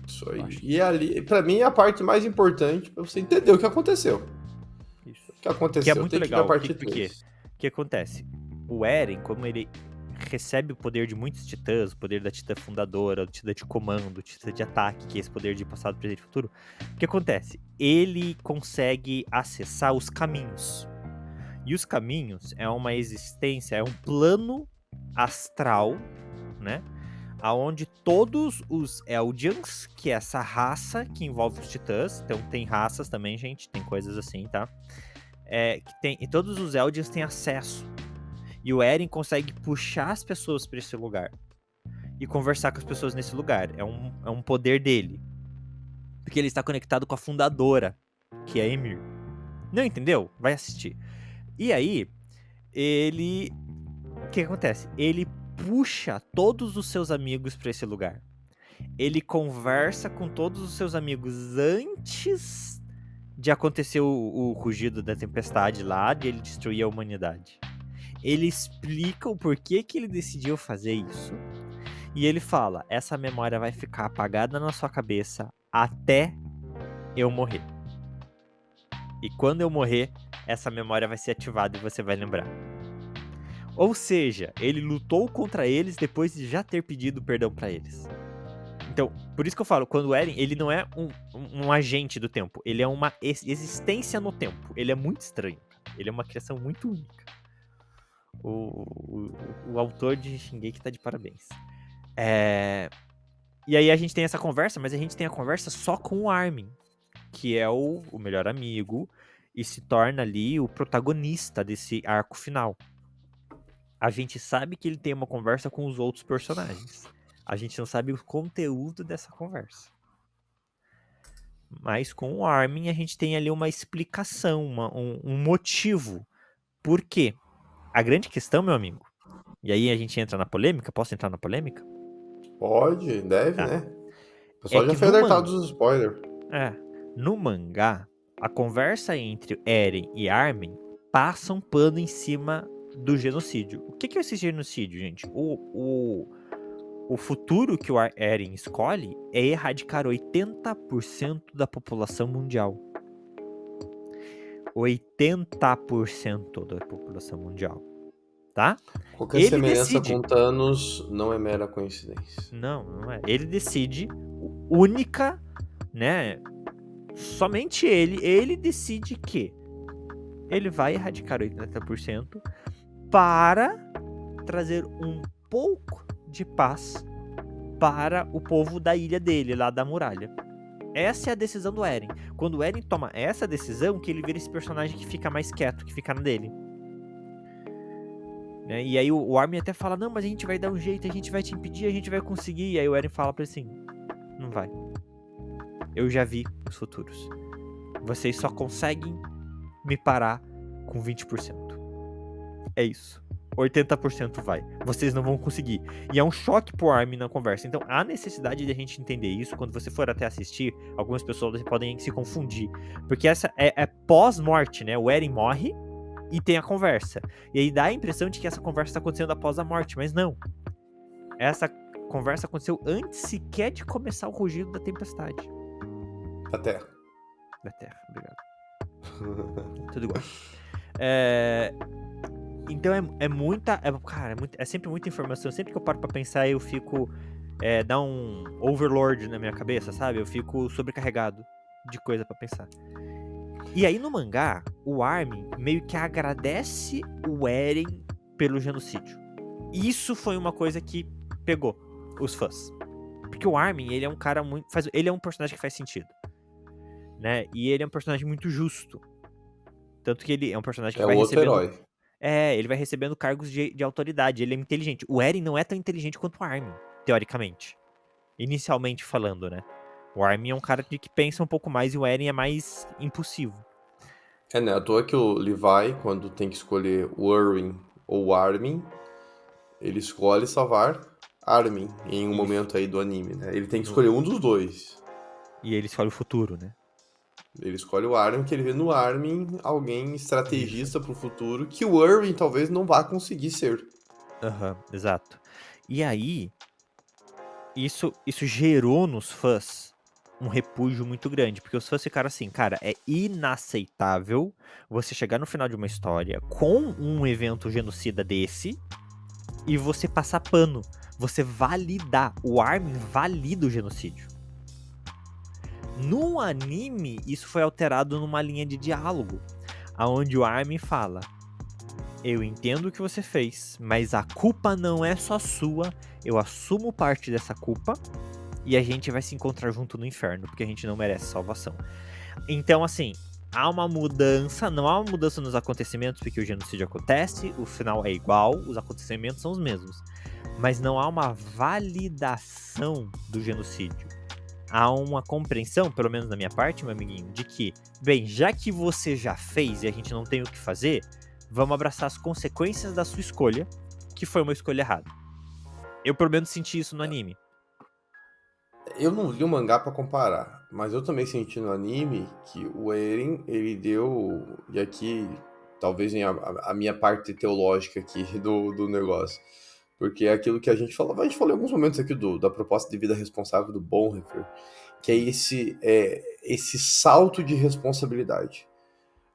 Isso aí. E ali, pra mim, é a parte mais importante pra você entender o que aconteceu. Isso. O que aconteceu. Que é muito legal. Porque o que acontece? O Eren, como ele recebe o poder de muitos titãs, o poder da titã fundadora, o titã de comando, o titã de ataque, que é esse poder de passado, presente e futuro, o que acontece? Ele consegue acessar os caminhos. E os caminhos é uma existência, é um plano astral, né? aonde todos os Eldians, que é essa raça que envolve os titãs, então tem raças também, gente, tem coisas assim, tá? E todos os Eldians têm acesso. E o Eren consegue puxar as pessoas para esse lugar e conversar com as pessoas nesse lugar. É um poder dele. Porque ele está conectado com a fundadora, que é a Ymir. Não entendeu? Vai assistir. E aí, o que acontece? Ele puxa todos os seus amigos para esse lugar. Ele conversa com todos os seus amigos antes de acontecer o rugido da tempestade lá, de ele destruir a humanidade. Ele explica o porquê que ele decidiu fazer isso. E ele fala, essa memória vai ficar apagada na sua cabeça até eu morrer. E quando eu morrer, essa memória vai ser ativada e você vai lembrar. Ou seja, ele lutou contra eles depois de já ter pedido perdão pra eles. Então, por isso que eu falo, quando o Eren, ele não é um agente do tempo, ele é uma existência no tempo. Ele é muito estranho, cara. Ele é uma criação muito única. O autor de Shingeki tá de parabéns. E aí a gente tem essa conversa, mas a gente tem a conversa só com o Armin, que é o melhor amigo e se torna ali o protagonista desse arco final. A gente sabe que ele tem uma conversa com os outros personagens. A gente não sabe o conteúdo dessa conversa. Mas com o Armin a gente tem ali uma explicação, um motivo. Por quê? A grande questão, meu amigo, e aí a gente entra na polêmica, posso entrar na polêmica? Pode, deve, Tá. né? O pessoal já que foi no alertado dos spoilers. No mangá, a conversa entre Eren e Armin passa um pano em cima do genocídio. O que é esse genocídio, gente? O futuro que o Eren escolhe é erradicar 80% da população mundial. 80% da população mundial. Tá? Qualquer Ele semelhança decide. com Thanos não é mera coincidência. Não é. Ele decide, única, né? Somente ele decide que ele vai erradicar 80% para trazer um pouco de paz para o povo da ilha dele, lá da muralha. Essa é a decisão do Eren. Quando o Eren toma essa decisão, que ele vira esse personagem que fica mais quieto, que fica na dele. Né? E aí o Armin até fala, não, mas a gente vai dar um jeito, a gente vai te impedir, a gente vai conseguir. E aí o Eren fala pra ele assim, não vai. Eu já vi os futuros. Vocês só conseguem me parar com 20%. É isso. 80% vai. Vocês não vão conseguir. E é um choque pro Armin na conversa. Então, há necessidade de a gente entender isso. Quando você for até assistir, algumas pessoas podem se confundir. Porque essa é pós-morte, né? O Eren morre e tem a conversa. E aí dá a impressão de que essa conversa está acontecendo após a morte. Mas não. Essa conversa aconteceu antes sequer de começar o rugido da tempestade. Da Terra. Da Terra, obrigado. Tudo igual. Então é sempre muita informação. Sempre que eu paro pra pensar, eu fico. Dá um overload na minha cabeça, sabe? Eu fico sobrecarregado de coisa pra pensar. E aí no mangá, o Armin meio que agradece o Eren pelo genocídio. Isso foi uma coisa que pegou os fãs. Porque o Armin, ele é um cara muito. Ele é um personagem que faz sentido. Né? E ele é um personagem muito justo. Tanto que ele é um personagem que vai outro recebendo. Herói. Ele vai recebendo cargos de autoridade. Ele é inteligente. O Eren não é tão inteligente quanto o Armin, teoricamente. Inicialmente falando, né? O Armin é um cara que pensa um pouco mais e o Eren é mais impulsivo. Né? À toa que o Levi, quando tem que escolher o Irwin ou o Armin, ele escolhe salvar Armin em um momento aí do anime, né? Ele tem que escolher um dos dois. E ele escolhe o futuro, né? Ele escolhe o Armin, que ele vê no Armin alguém estrategista pro futuro, que o Irwin talvez não vá conseguir ser. Exato. E aí, isso gerou nos fãs um repúdio muito grande, porque os fãs ficaram assim, cara, é inaceitável você chegar no final de uma história com um evento genocida desse e você passar pano, você validar, o Armin valida o genocídio. No anime, isso foi alterado numa linha de diálogo, onde o Armin fala, eu entendo o que você fez, mas a culpa não é só sua, eu assumo parte dessa culpa e a gente vai se encontrar junto no inferno, porque a gente não merece salvação. Então, assim, há uma mudança, não há uma mudança nos acontecimentos, porque o genocídio acontece, o final é igual, os acontecimentos são os mesmos. Mas não há uma validação do genocídio. Há uma compreensão, pelo menos da minha parte, meu amiguinho, de que, bem, já que você já fez e a gente não tem o que fazer, vamos abraçar as consequências da sua escolha, que foi uma escolha errada. Eu, pelo menos, senti isso no anime. Eu não li o mangá pra comparar, mas eu também senti no anime que o Eren, ele deu, e aqui talvez venha a minha parte teológica aqui do negócio, porque é aquilo que a gente falou em alguns momentos aqui da proposta de vida responsável do Bonhoeffer, que é esse salto de responsabilidade.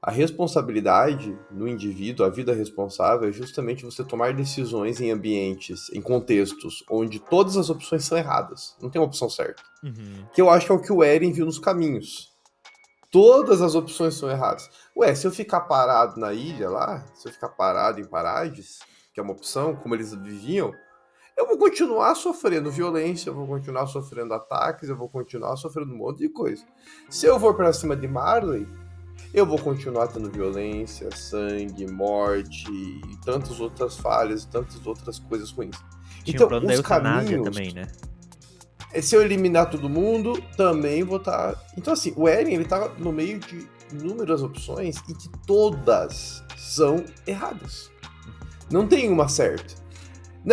A responsabilidade no indivíduo, a vida responsável, é justamente você tomar decisões em ambientes, em contextos, onde todas as opções são erradas. Não tem uma opção certa. Uhum. Que eu acho que é o que o Eren viu nos caminhos. Todas as opções são erradas. Ué, se eu ficar parado na ilha lá, se eu ficar parado em Parades, que é uma opção, como eles viviam, eu vou continuar sofrendo violência, eu vou continuar sofrendo ataques, eu vou continuar sofrendo um monte de coisa. Se eu for pra cima de Marley, eu vou continuar tendo violência, sangue, morte e tantas outras falhas, tantas outras coisas ruins. Tinha Então, o plano da os eutanásia caminhos, também, né? se eu eliminar todo mundo, também vou estar... Então, assim, o Eren, ele tá no meio de inúmeras opções e que todas são erradas. Não tem uma certa.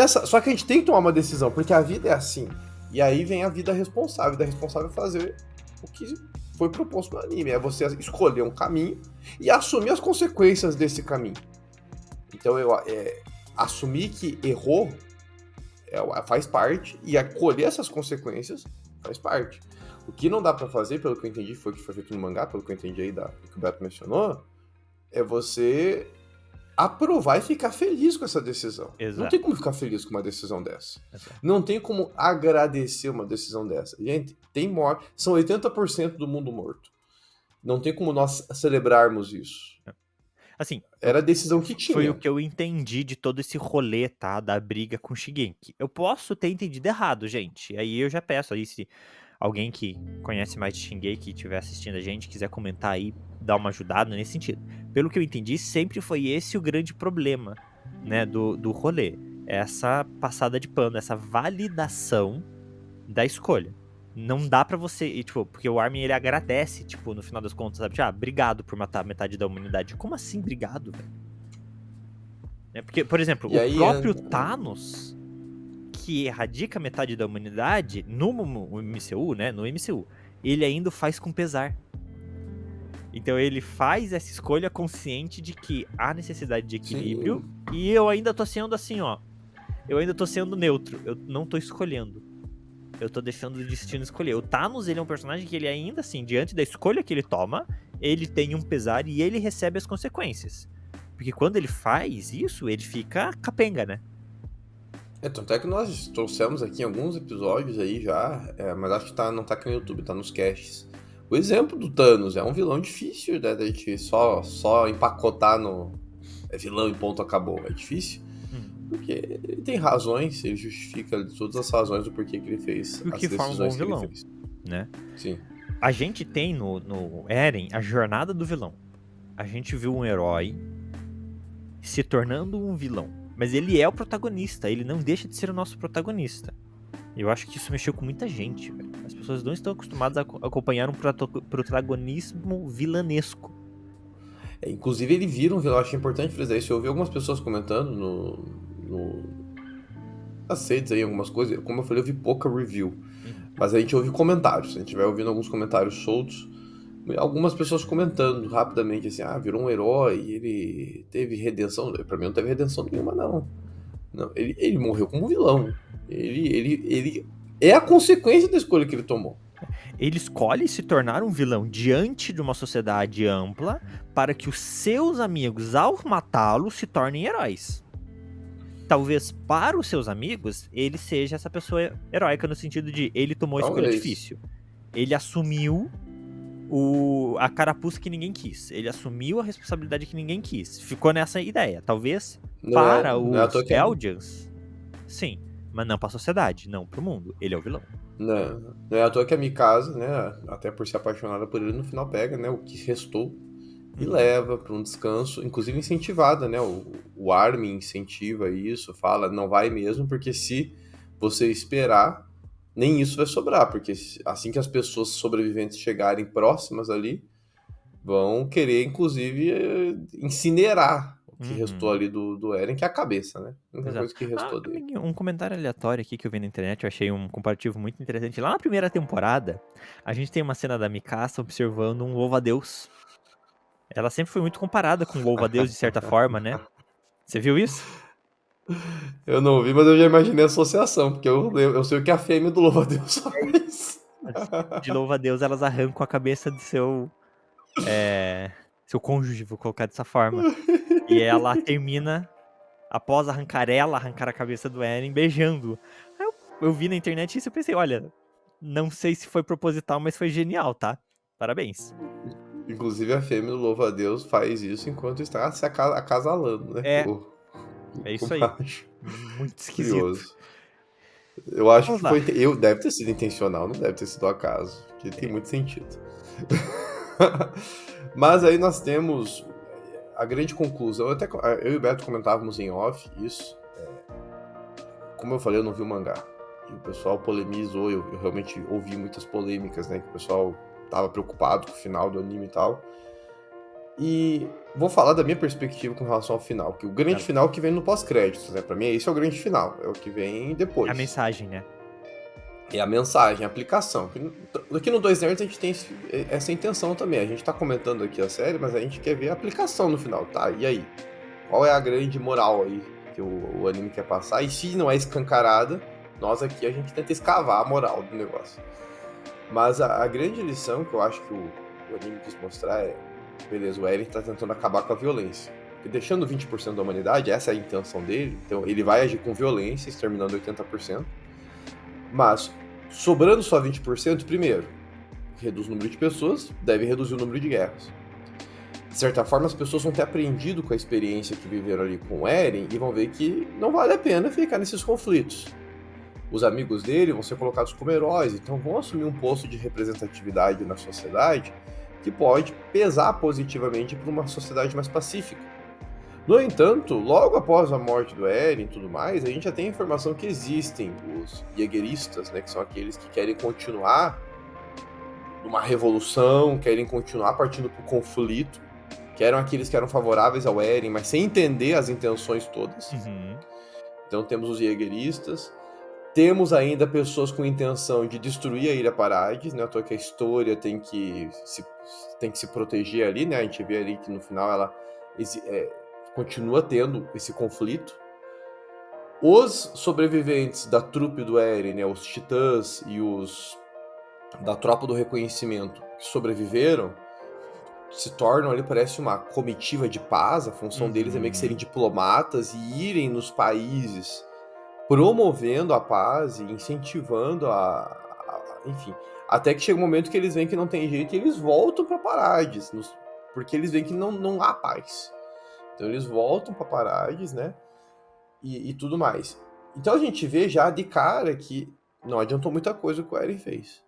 Só que a gente tem que tomar uma decisão, porque a vida é assim. E aí vem a vida responsável. A vida responsável é fazer o que foi proposto no anime. É você escolher um caminho e assumir as consequências desse caminho. Então, assumir que errou faz parte, e acolher essas consequências faz parte. O que não dá pra fazer, pelo que eu entendi, foi o que foi feito no mangá, pelo que eu entendi aí do que o Beto mencionou, é você aprovar e ficar feliz com essa decisão. Exato. Não tem como ficar feliz com uma decisão dessa. Exato. Não tem como agradecer uma decisão dessa. Gente, tem morte. São 80% do mundo morto. Não tem como nós celebrarmos isso. Assim, era a decisão que tinha. Foi o que eu entendi de todo esse rolê, tá? Da briga com o Shigeki. Eu posso ter entendido errado, gente. Aí eu já peço aí, se alguém que conhece mais de Shingeki e estiver assistindo a gente, quiser comentar aí, dar uma ajudada nesse sentido. Pelo que eu entendi, sempre foi esse o grande problema, né, do rolê. Essa passada de pano, essa validação da escolha. Não dá pra você, e, tipo, porque o Armin, ele agradece, tipo, no final das contas, sabe? Tipo, obrigado por matar metade da humanidade. Como assim, obrigado, velho? Porque, por exemplo, o próprio Thanos, que erradica metade da humanidade no MCU, né? No MCU, ele ainda faz com pesar. Então ele faz essa escolha consciente de que há necessidade de equilíbrio. Sim. E eu ainda tô sendo assim, ó. Eu ainda tô sendo neutro. Eu não tô escolhendo. Eu tô deixando o destino escolher. O Thanos, ele é um personagem que ele ainda assim, diante da escolha que ele toma, ele tem um pesar e ele recebe as consequências. Porque quando ele faz isso, ele fica capenga, né? Tanto é que nós trouxemos aqui alguns episódios aí já, mas acho que não tá aqui no YouTube, tá nos casts. O exemplo do Thanos é um vilão difícil, né, da gente só empacotar no vilão e ponto, acabou. É difícil. Porque ele tem razões, ele justifica todas as razões do porquê que ele fez as decisões que ele fez. Né? Sim. A gente tem no Eren a jornada do vilão. A gente viu um herói se tornando um vilão. Mas ele é o protagonista, ele não deixa de ser o nosso protagonista. Eu acho que isso mexeu com muita gente, velho. As pessoas não estão acostumadas a acompanhar um protagonismo vilanesco. Inclusive ele vira um vilão, eu acho importante frisar isso. Eu ouvi algumas pessoas comentando nas redes aí, algumas coisas. Como eu falei, eu vi pouca review. Mas a gente ouve comentários. A gente vai ouvindo alguns comentários soltos. Algumas pessoas comentando rapidamente assim, virou um herói, ele teve redenção. Pra mim não teve redenção nenhuma, não. Ele morreu como vilão. Ele é a consequência da escolha que ele tomou. Ele escolhe se tornar um vilão diante de uma sociedade ampla para que os seus amigos, ao matá-lo, se tornem heróis. Talvez para os seus amigos, ele seja essa pessoa heróica no sentido de ele tomou a escolha difícil. Ele assumiu a carapuça que ninguém quis. Ele assumiu a responsabilidade que ninguém quis. Ficou nessa ideia. Talvez para Não é à toa os que Eldians, sim. Mas não pra sociedade, não pro mundo. Ele é o vilão. não é à toa que a Mikasa, né, até por ser apaixonada por ele, no final pega, né, o que restou e leva para um descanso, inclusive incentivada, né, o Armin incentiva isso, fala, não vai mesmo, porque se você esperar, nem isso vai sobrar, porque assim que as pessoas sobreviventes chegarem próximas ali, vão querer, inclusive, incinerar o que restou ali do Eren, que é a cabeça, né? A única Exato. coisa que restou dele. Amiguinho, um comentário aleatório aqui que eu vi na internet, eu achei um comparativo muito interessante. Lá na primeira temporada, a gente tem uma cena da Mikasa observando um louva-a-Deus. Ela sempre foi muito comparada com o louva-a-Deus, de certa forma, né? Você viu isso? Eu não vi, mas eu já imaginei a associação, porque eu sei o que a fêmea do louva-a-Deus faz. De louva-a-Deus, elas arrancam a cabeça do seu cônjuge, vou colocar dessa forma. E ela termina, após arrancar a cabeça do Eren, beijando. Aí eu vi na internet isso e pensei, olha, não sei se foi proposital, mas foi genial, tá? Parabéns. Inclusive a fêmea do louva-a-Deus faz isso enquanto está se acasalando, né? É isso O aí. macho. Muito esquisito. Curioso. Eu acho Vamos que lá. foi. Deve ter sido intencional, não deve ter sido acaso. Porque tem muito sentido. Mas aí nós temos a grande conclusão. Eu e o Beto comentávamos em off isso. Como eu falei, eu não vi o mangá. E o pessoal polemizou, eu realmente ouvi muitas polêmicas, né? Que o pessoal tava preocupado com o final do anime e tal. E vou falar da minha perspectiva com relação ao final, que o grande final que vem no pós-créditos, né? Pra mim, esse é o grande final, é o que vem depois. É a mensagem, né? É a mensagem, a aplicação. Aqui no 2 Nerds a gente tem essa intenção também. A gente tá comentando aqui a série, mas a gente quer ver a aplicação no final, tá? E aí? Qual é a grande moral aí que o anime quer passar? E se não é escancarada, nós aqui a gente tenta escavar a moral do negócio. Mas a grande lição que eu acho que o anime quis mostrar é: beleza, o Eren tá tentando acabar com a violência. Porque deixando 20% da humanidade, essa é a intenção dele. Então ele vai agir com violência, exterminando 80%. Mas, sobrando só 20%, primeiro, reduz o número de pessoas, deve reduzir o número de guerras. De certa forma, as pessoas vão ter aprendido com a experiência que viveram ali com o Eren e vão ver que não vale a pena ficar nesses conflitos. Os amigos dele vão ser colocados como heróis, então vão assumir um posto de representatividade na sociedade que pode pesar positivamente para uma sociedade mais pacífica. No entanto, logo após a morte do Eren e tudo mais, a gente já tem a informação que existem os Jägeristas, né, que são aqueles que querem continuar numa revolução, querem continuar partindo para o conflito, que eram aqueles que eram favoráveis ao Eren, mas sem entender as intenções todas. Então temos os Jägeristas, temos ainda pessoas com intenção de destruir a Ilha Parades, né, à toa que a história tem que se proteger ali, né, a gente vê ali que no final ela continua tendo esse conflito. Os sobreviventes da trupe do Eren, né, os titãs e os da tropa do reconhecimento que sobreviveram, se tornam ali, parece uma comitiva de paz. A função deles é meio que serem diplomatas e irem nos países promovendo a paz e incentivando enfim, até que chega um momento que eles veem que não tem jeito e eles voltam para Parades, porque eles veem que não há paz. Então eles voltam para Parades, né? E tudo mais. Então a gente vê já de cara que não adiantou muita coisa o que o Eren fez.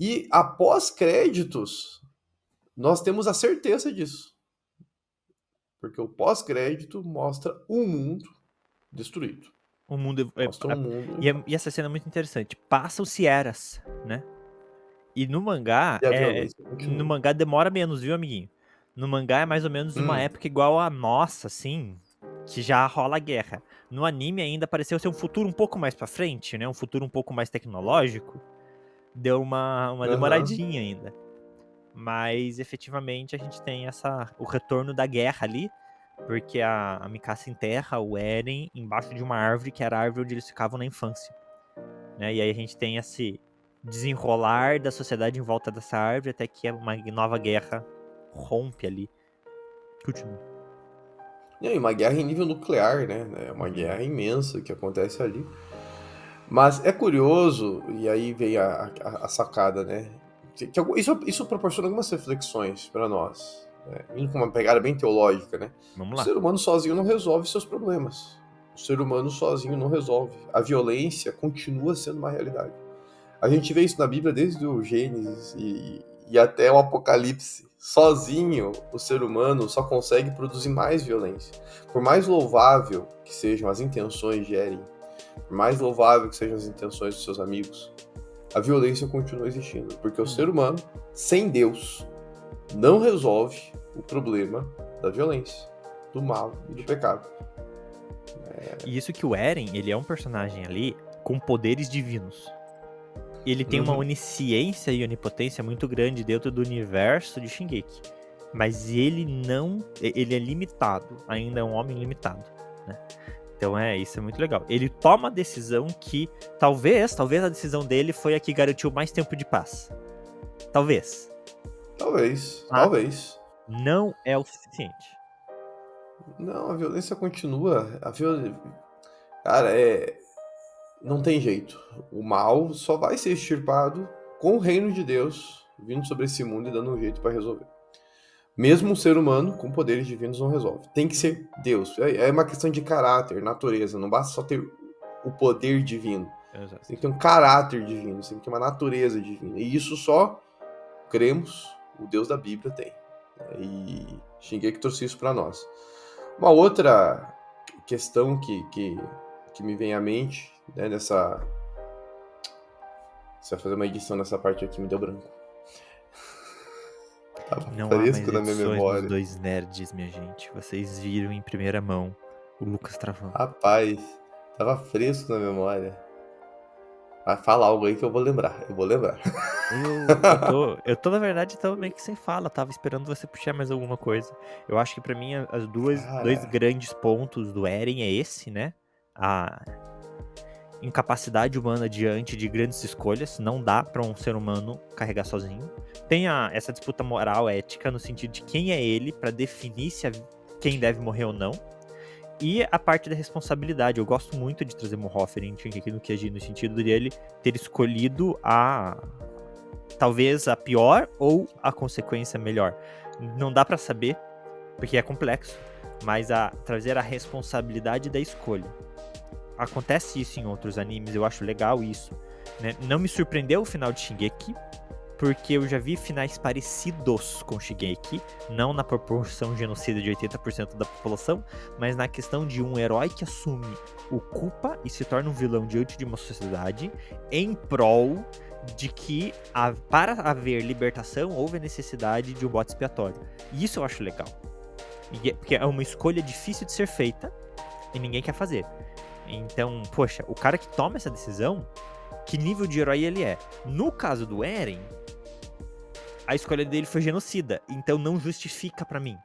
E após créditos, nós temos a certeza disso. Porque o pós-crédito mostra um mundo destruído. O mundo Mostra um mundo. E essa cena é muito interessante. Passam-se eras, né? E no mangá, E a violência continua. no mangá demora menos, viu, amiguinho? No mangá é mais ou menos uma época igual a nossa, assim, que já rola guerra. No anime ainda pareceu ser um futuro um pouco mais pra frente, né? Um futuro um pouco mais tecnológico. Deu uma demoradinha ainda. Mas, efetivamente, a gente tem o retorno da guerra ali, porque a Mikasa enterra o Eren embaixo de uma árvore, que era a árvore onde eles ficavam na infância. Né? E aí a gente tem esse desenrolar da sociedade em volta dessa árvore, até que uma nova guerra rompe ali. Continua. E uma guerra em nível nuclear, né? É uma guerra imensa que acontece ali. Mas é curioso, e aí vem a sacada, né? Isso proporciona algumas reflexões para nós, né? Indo com uma pegada bem teológica, né? Vamos O lá. ser humano sozinho não resolve seus problemas. O ser humano sozinho não resolve. A violência continua sendo uma realidade. A gente vê isso na Bíblia desde o Gênesis e até o Apocalipse. Sozinho, o ser humano só consegue produzir mais violência. Por mais louvável que sejam as intenções de Eren, por mais louvável que sejam as intenções dos seus amigos, a violência continua existindo. Porque o ser humano, sem Deus, não resolve o problema da violência, do mal e do pecado. E isso que o Eren, ele é um personagem ali com poderes divinos. Ele tem uma onisciência e onipotência muito grande dentro do universo de Shingeki. Mas ele não... Ele é limitado. Ainda é um homem limitado, né? Então isso é muito legal. Ele toma a decisão que... Talvez a decisão dele foi a que garantiu mais tempo de paz. Talvez. Talvez. Não é o suficiente. Não, a violência continua. Cara, não tem jeito. O mal só vai ser extirpado com o reino de Deus vindo sobre esse mundo e dando um jeito para resolver. Mesmo um ser humano com poderes divinos não resolve. Tem que ser Deus. É uma questão de caráter, natureza. Não basta só ter o poder divino. Exato. Tem que ter um caráter divino. Tem que ter uma natureza divina. E isso só cremos, o Deus da Bíblia tem. E Shingeki trouxe isso para nós. Uma outra questão que me vem à mente, né, nessa... Você vai fazer uma edição nessa parte aqui, me deu branco. Tava Não há mais fresco na minha edições memória. dos dois nerds, minha gente. Vocês viram em primeira mão o Lucas travando. Rapaz, tava fresco na memória. Vai falar algo aí que eu vou lembrar. Eu tô, na verdade, tava meio que sem fala. Tava esperando você puxar mais alguma coisa. Eu acho que pra mim, dois grandes pontos do Eren é esse, né? A incapacidade humana diante de grandes escolhas. Não dá pra um ser humano carregar sozinho. Tem essa disputa moral, ética, no sentido de quem é ele pra definir quem deve morrer ou não. E a parte da responsabilidade. Eu gosto muito de trazer Bonhoeffer em Shingeki no Kyojin, no sentido de ele ter escolhido talvez a pior ou a consequência melhor. Não dá pra saber, porque é complexo, mas trazer a responsabilidade da escolha. Acontece isso em outros animes, eu acho legal isso, né? Não me surpreendeu o final de Shingeki, porque eu já vi finais parecidos com Shingeki, não na proporção genocida de 80% da população, mas na questão de um herói que assume o culpa e se torna um vilão diante de uma sociedade em prol de que, para haver libertação, houve a necessidade de um bode expiatório. E isso eu acho legal. Porque é uma escolha difícil de ser feita e ninguém quer fazer. Então, poxa, o cara que toma essa decisão, que nível de herói ele é? No caso do Eren, a escolha dele foi genocida, então não justifica pra mim.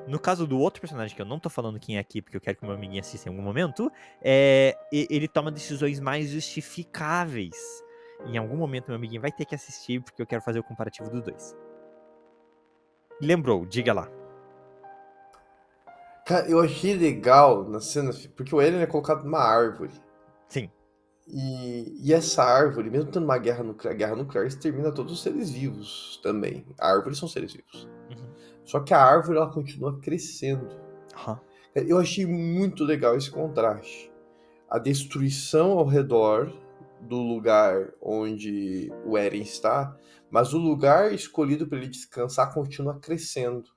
No caso do outro personagem, que eu não tô falando quem é aqui, porque eu quero que o meu amiguinho assista em algum momento, ele toma decisões mais justificáveis. Em algum momento meu amiguinho vai ter que assistir, porque eu quero fazer o comparativo dos dois. Lembrou, diga lá. Cara, eu achei legal na cena, porque o Eren é colocado numa árvore. Sim. E essa árvore, mesmo tendo uma guerra nuclear extermina todos os seres vivos também. Árvores são seres vivos. Uhum. Só que a árvore, ela continua crescendo. Uhum. Eu achei muito legal esse contraste. A destruição ao redor do lugar onde o Eren está, mas o lugar escolhido para ele descansar continua crescendo.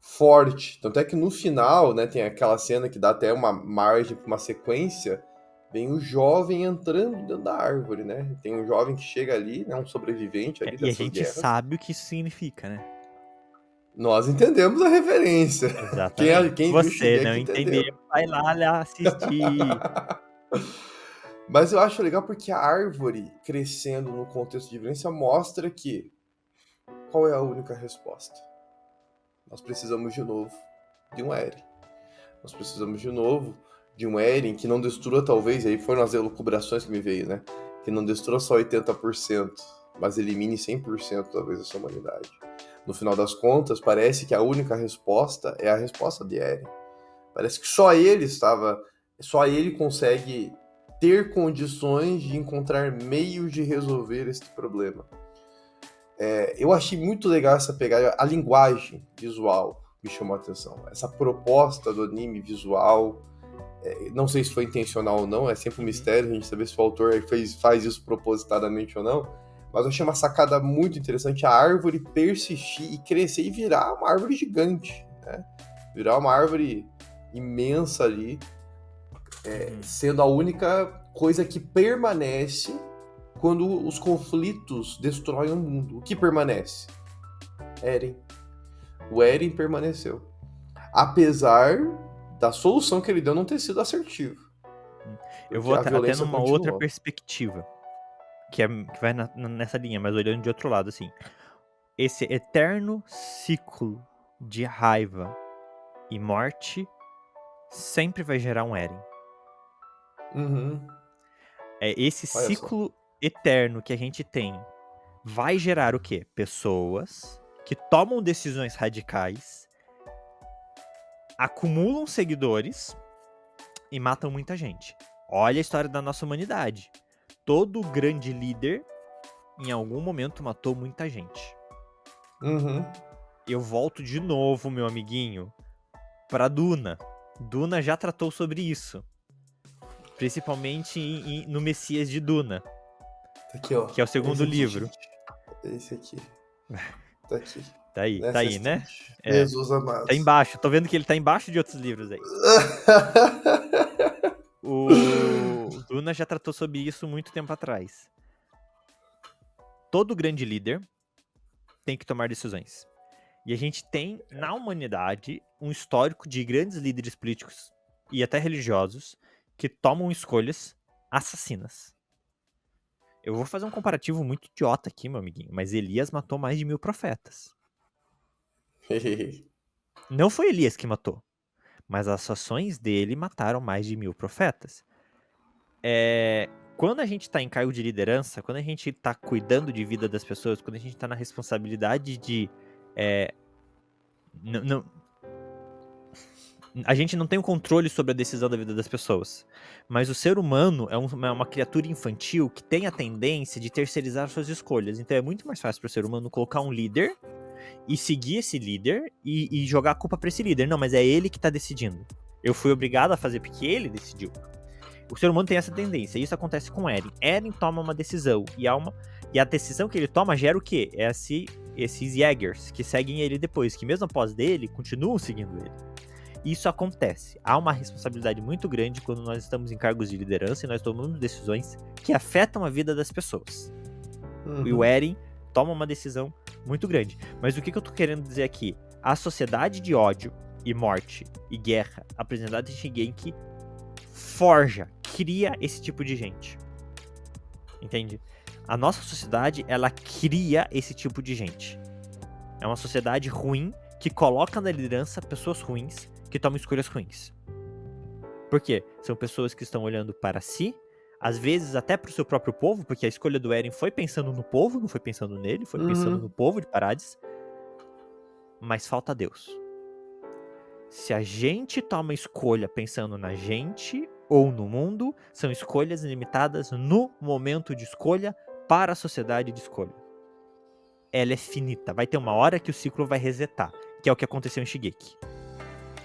Forte. Tanto é que no final, né, tem aquela cena que dá até uma margem para uma sequência, vem o jovem entrando dentro da árvore, né? Tem um jovem que chega ali, né, um sobrevivente ali E a dessas gente guerras. sabe o que isso significa, né? Nós entendemos a referência. Exatamente. Quem viu Você Shingeki não entendeu, vai lá assistir. Mas eu acho legal porque a árvore crescendo no contexto de violência mostra que qual é a única resposta? Nós precisamos de novo de um Eren. Nós precisamos de novo de um Eren que não destrua, talvez, aí foram as elucubrações que me veio, né? Que não destrua só 80%, mas elimine 100% talvez dessa humanidade. No final das contas, parece que a única resposta é a resposta de Eren. Parece que só ele consegue ter condições de encontrar meios de resolver este problema. Eu achei muito legal essa pegada, a linguagem visual me chamou a atenção. Essa proposta do anime visual, não sei se foi intencional ou não, é sempre um mistério a gente saber se o autor faz isso propositadamente ou não, mas eu achei uma sacada muito interessante, a árvore persistir e crescer e virar uma árvore gigante, né? Virar uma árvore imensa ali, sendo a única coisa que permanece quando os conflitos destroem o mundo. O que permanece? Eren. O Eren permaneceu. Apesar da solução que ele deu não ter sido assertiva. Eu vou a até violência numa continuou. outra perspectiva, que vai nessa linha, mas olhando de outro lado, assim. Esse eterno ciclo de raiva e morte sempre vai gerar um Eren. Uhum. Esse Olha ciclo eterno que a gente tem vai gerar o quê? Pessoas que tomam decisões radicais, acumulam seguidores e matam muita gente. Olha a história da nossa humanidade. Todo grande líder, em algum momento, matou muita gente. Uhum. Eu volto de novo, meu amiguinho, pra Duna. Duna já tratou sobre isso. Principalmente no Messias de Duna. Tá aqui, ó. Que é o segundo Esse aqui, livro. gente. Esse aqui. Tá aqui. Tá aí, né? Jesus amado. Tá embaixo. Tô vendo que ele tá embaixo de outros livros aí. O Duna já tratou sobre isso muito tempo atrás. Todo grande líder tem que tomar decisões. E a gente tem, na humanidade, um histórico de grandes líderes políticos e até religiosos que tomam escolhas assassinas. Eu vou fazer um comparativo muito idiota aqui, meu amiguinho, mas Elias matou mais de 1000 profetas. Não foi Elias que matou, mas as ações dele mataram mais de 1000 profetas. Quando a gente tá em cargo de liderança, quando a gente tá cuidando de vida das pessoas, quando a gente tá na responsabilidade de... a gente não tem o controle sobre a decisão da vida das pessoas. Mas o ser humano é uma criatura infantil que tem a tendência de terceirizar suas escolhas. Então é muito mais fácil para o ser humano colocar um líder e seguir esse líder e jogar a culpa para esse líder. Não, mas é ele que tá decidindo. Eu fui obrigado a fazer porque ele decidiu. O ser humano tem essa tendência. Isso acontece com Eren. Eren toma uma decisão e a decisão que ele toma gera o quê? Esses Jaegers que seguem ele depois, que mesmo após dele, continuam seguindo ele. Isso acontece. Há uma responsabilidade muito grande quando nós estamos em cargos de liderança e nós tomamos decisões que afetam a vida das pessoas. Uhum. E o Eren toma uma decisão muito grande. Mas o que eu tô querendo dizer aqui? A sociedade de ódio e morte e guerra apresentada em Shingeki cria esse tipo de gente. Entende? A nossa sociedade, ela cria esse tipo de gente. É uma sociedade ruim que coloca na liderança pessoas ruins que tomam escolhas ruins. Por quê? São pessoas que estão olhando para si, às vezes até para o seu próprio povo, porque a escolha do Eren foi pensando no povo, não foi pensando nele, foi pensando no povo de Paradis. Mas falta Deus. Se a gente toma escolha pensando na gente ou no mundo, são escolhas limitadas no momento de escolha para a sociedade de escolha. Ela é finita. Vai ter uma hora que o ciclo vai resetar, que é o que aconteceu em Shingeki.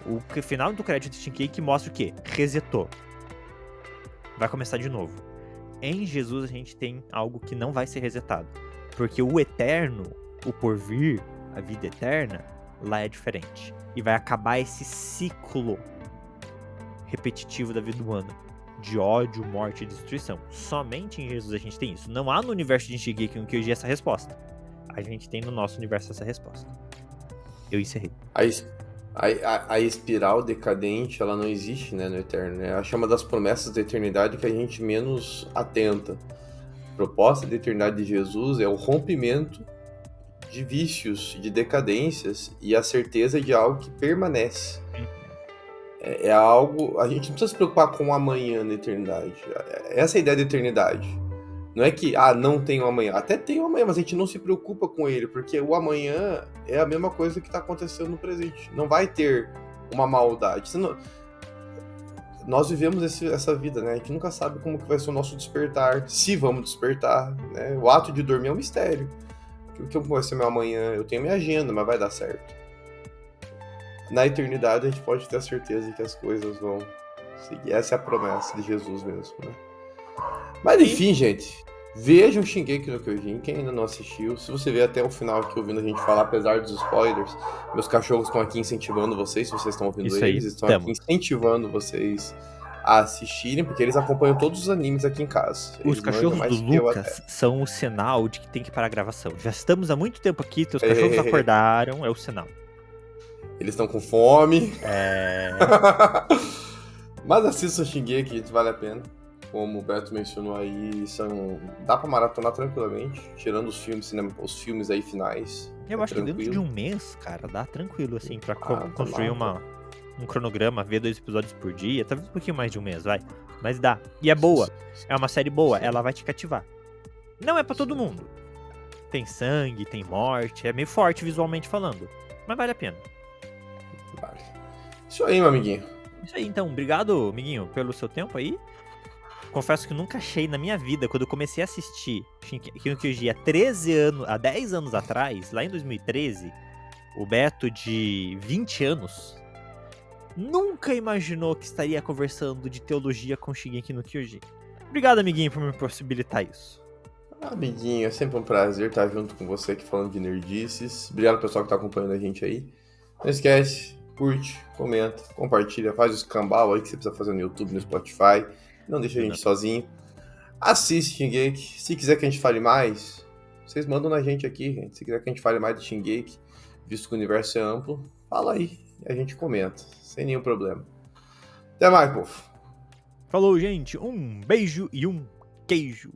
O final do crédito de Shingeki mostra o quê? Resetou. Vai começar de novo. Em Jesus a gente tem algo que não vai ser resetado. Porque o eterno, o porvir, a vida eterna, lá é diferente. E vai acabar esse ciclo repetitivo da vida humana. De ódio, morte e destruição. Somente em Jesus a gente tem isso. Não há no universo de Shingeki no Kyojin essa resposta. A gente tem no nosso universo essa resposta. Eu encerrei. A espiral decadente, ela não existe, né, no Eterno, né? Acho que é uma das promessas da eternidade que a gente menos atenta. A proposta da eternidade de Jesus é o rompimento de vícios, de decadências e a certeza de algo que permanece. É algo... A gente não precisa se preocupar com o amanhã na eternidade. Essa é a ideia da eternidade. Não é que, não tem um amanhã. Até tem um amanhã, mas a gente não se preocupa com ele, porque o amanhã é a mesma coisa que está acontecendo no presente. Não vai ter uma maldade. Nós vivemos essa vida, né? A gente nunca sabe como que vai ser o nosso despertar, se vamos despertar, né? O ato de dormir é um mistério. o que vai ser meu amanhã, eu tenho minha agenda, mas vai dar certo. Na eternidade a gente pode ter a certeza de que as coisas vão seguir. Essa é a promessa de Jesus mesmo, né? Mas enfim, gente, vejam Shingeki no Kyojin, quem ainda não assistiu. Se você ver até o final aqui ouvindo a gente falar, apesar dos spoilers, meus cachorros estão aqui incentivando vocês, se vocês estão ouvindo Isso aí, eles, estão aqui incentivando vocês a assistirem, porque eles acompanham todos os animes aqui em casa. Os Eles cachorros manjam mais do que eu Lucas até. são o sinal de que tem que parar a gravação. Já estamos há muito tempo aqui, teus cachorros acordaram, é o sinal. Eles estão com fome. É... Mas assistam Shingeki, vale a pena. Como o Beto mencionou aí, dá pra maratonar tranquilamente, tirando os filmes aí finais. Eu acho que dentro tranquilo. de um mês, cara, dá tranquilo, assim, pra tá construir bom. um cronograma, ver 2 episódios por dia, talvez um pouquinho mais de um mês, vai. Mas dá. E é boa. É uma série boa, ela vai te cativar. Não é pra todo mundo. Tem sangue, tem morte, é meio forte visualmente falando. Mas vale a pena. Vale. Isso aí, meu amiguinho. Isso aí, então. Obrigado, amiguinho, pelo seu tempo aí. Confesso que eu nunca achei na minha vida, quando eu comecei a assistir Shingeki no Kyojin há 10 anos atrás, lá em 2013, o Beto de 20 anos nunca imaginou que estaria conversando de teologia com Shingeki no Kyojin. Obrigado, amiguinho, por me possibilitar isso. Amiguinho, é sempre um prazer estar junto com você aqui falando de nerdices. Obrigado, pessoal, que tá acompanhando a gente aí. Não esquece, curte, comenta, compartilha, faz o escambau aí que você precisa fazer no YouTube, no Spotify. Não deixa a gente sozinho. Assiste Shingeki. Se quiser que a gente fale mais, vocês mandam na gente aqui, gente. Se quiser que a gente fale mais de Shingeki, visto que o universo é amplo, fala aí e a gente comenta, sem nenhum problema. Até mais, povo. Falou, gente. Um beijo e um queijo.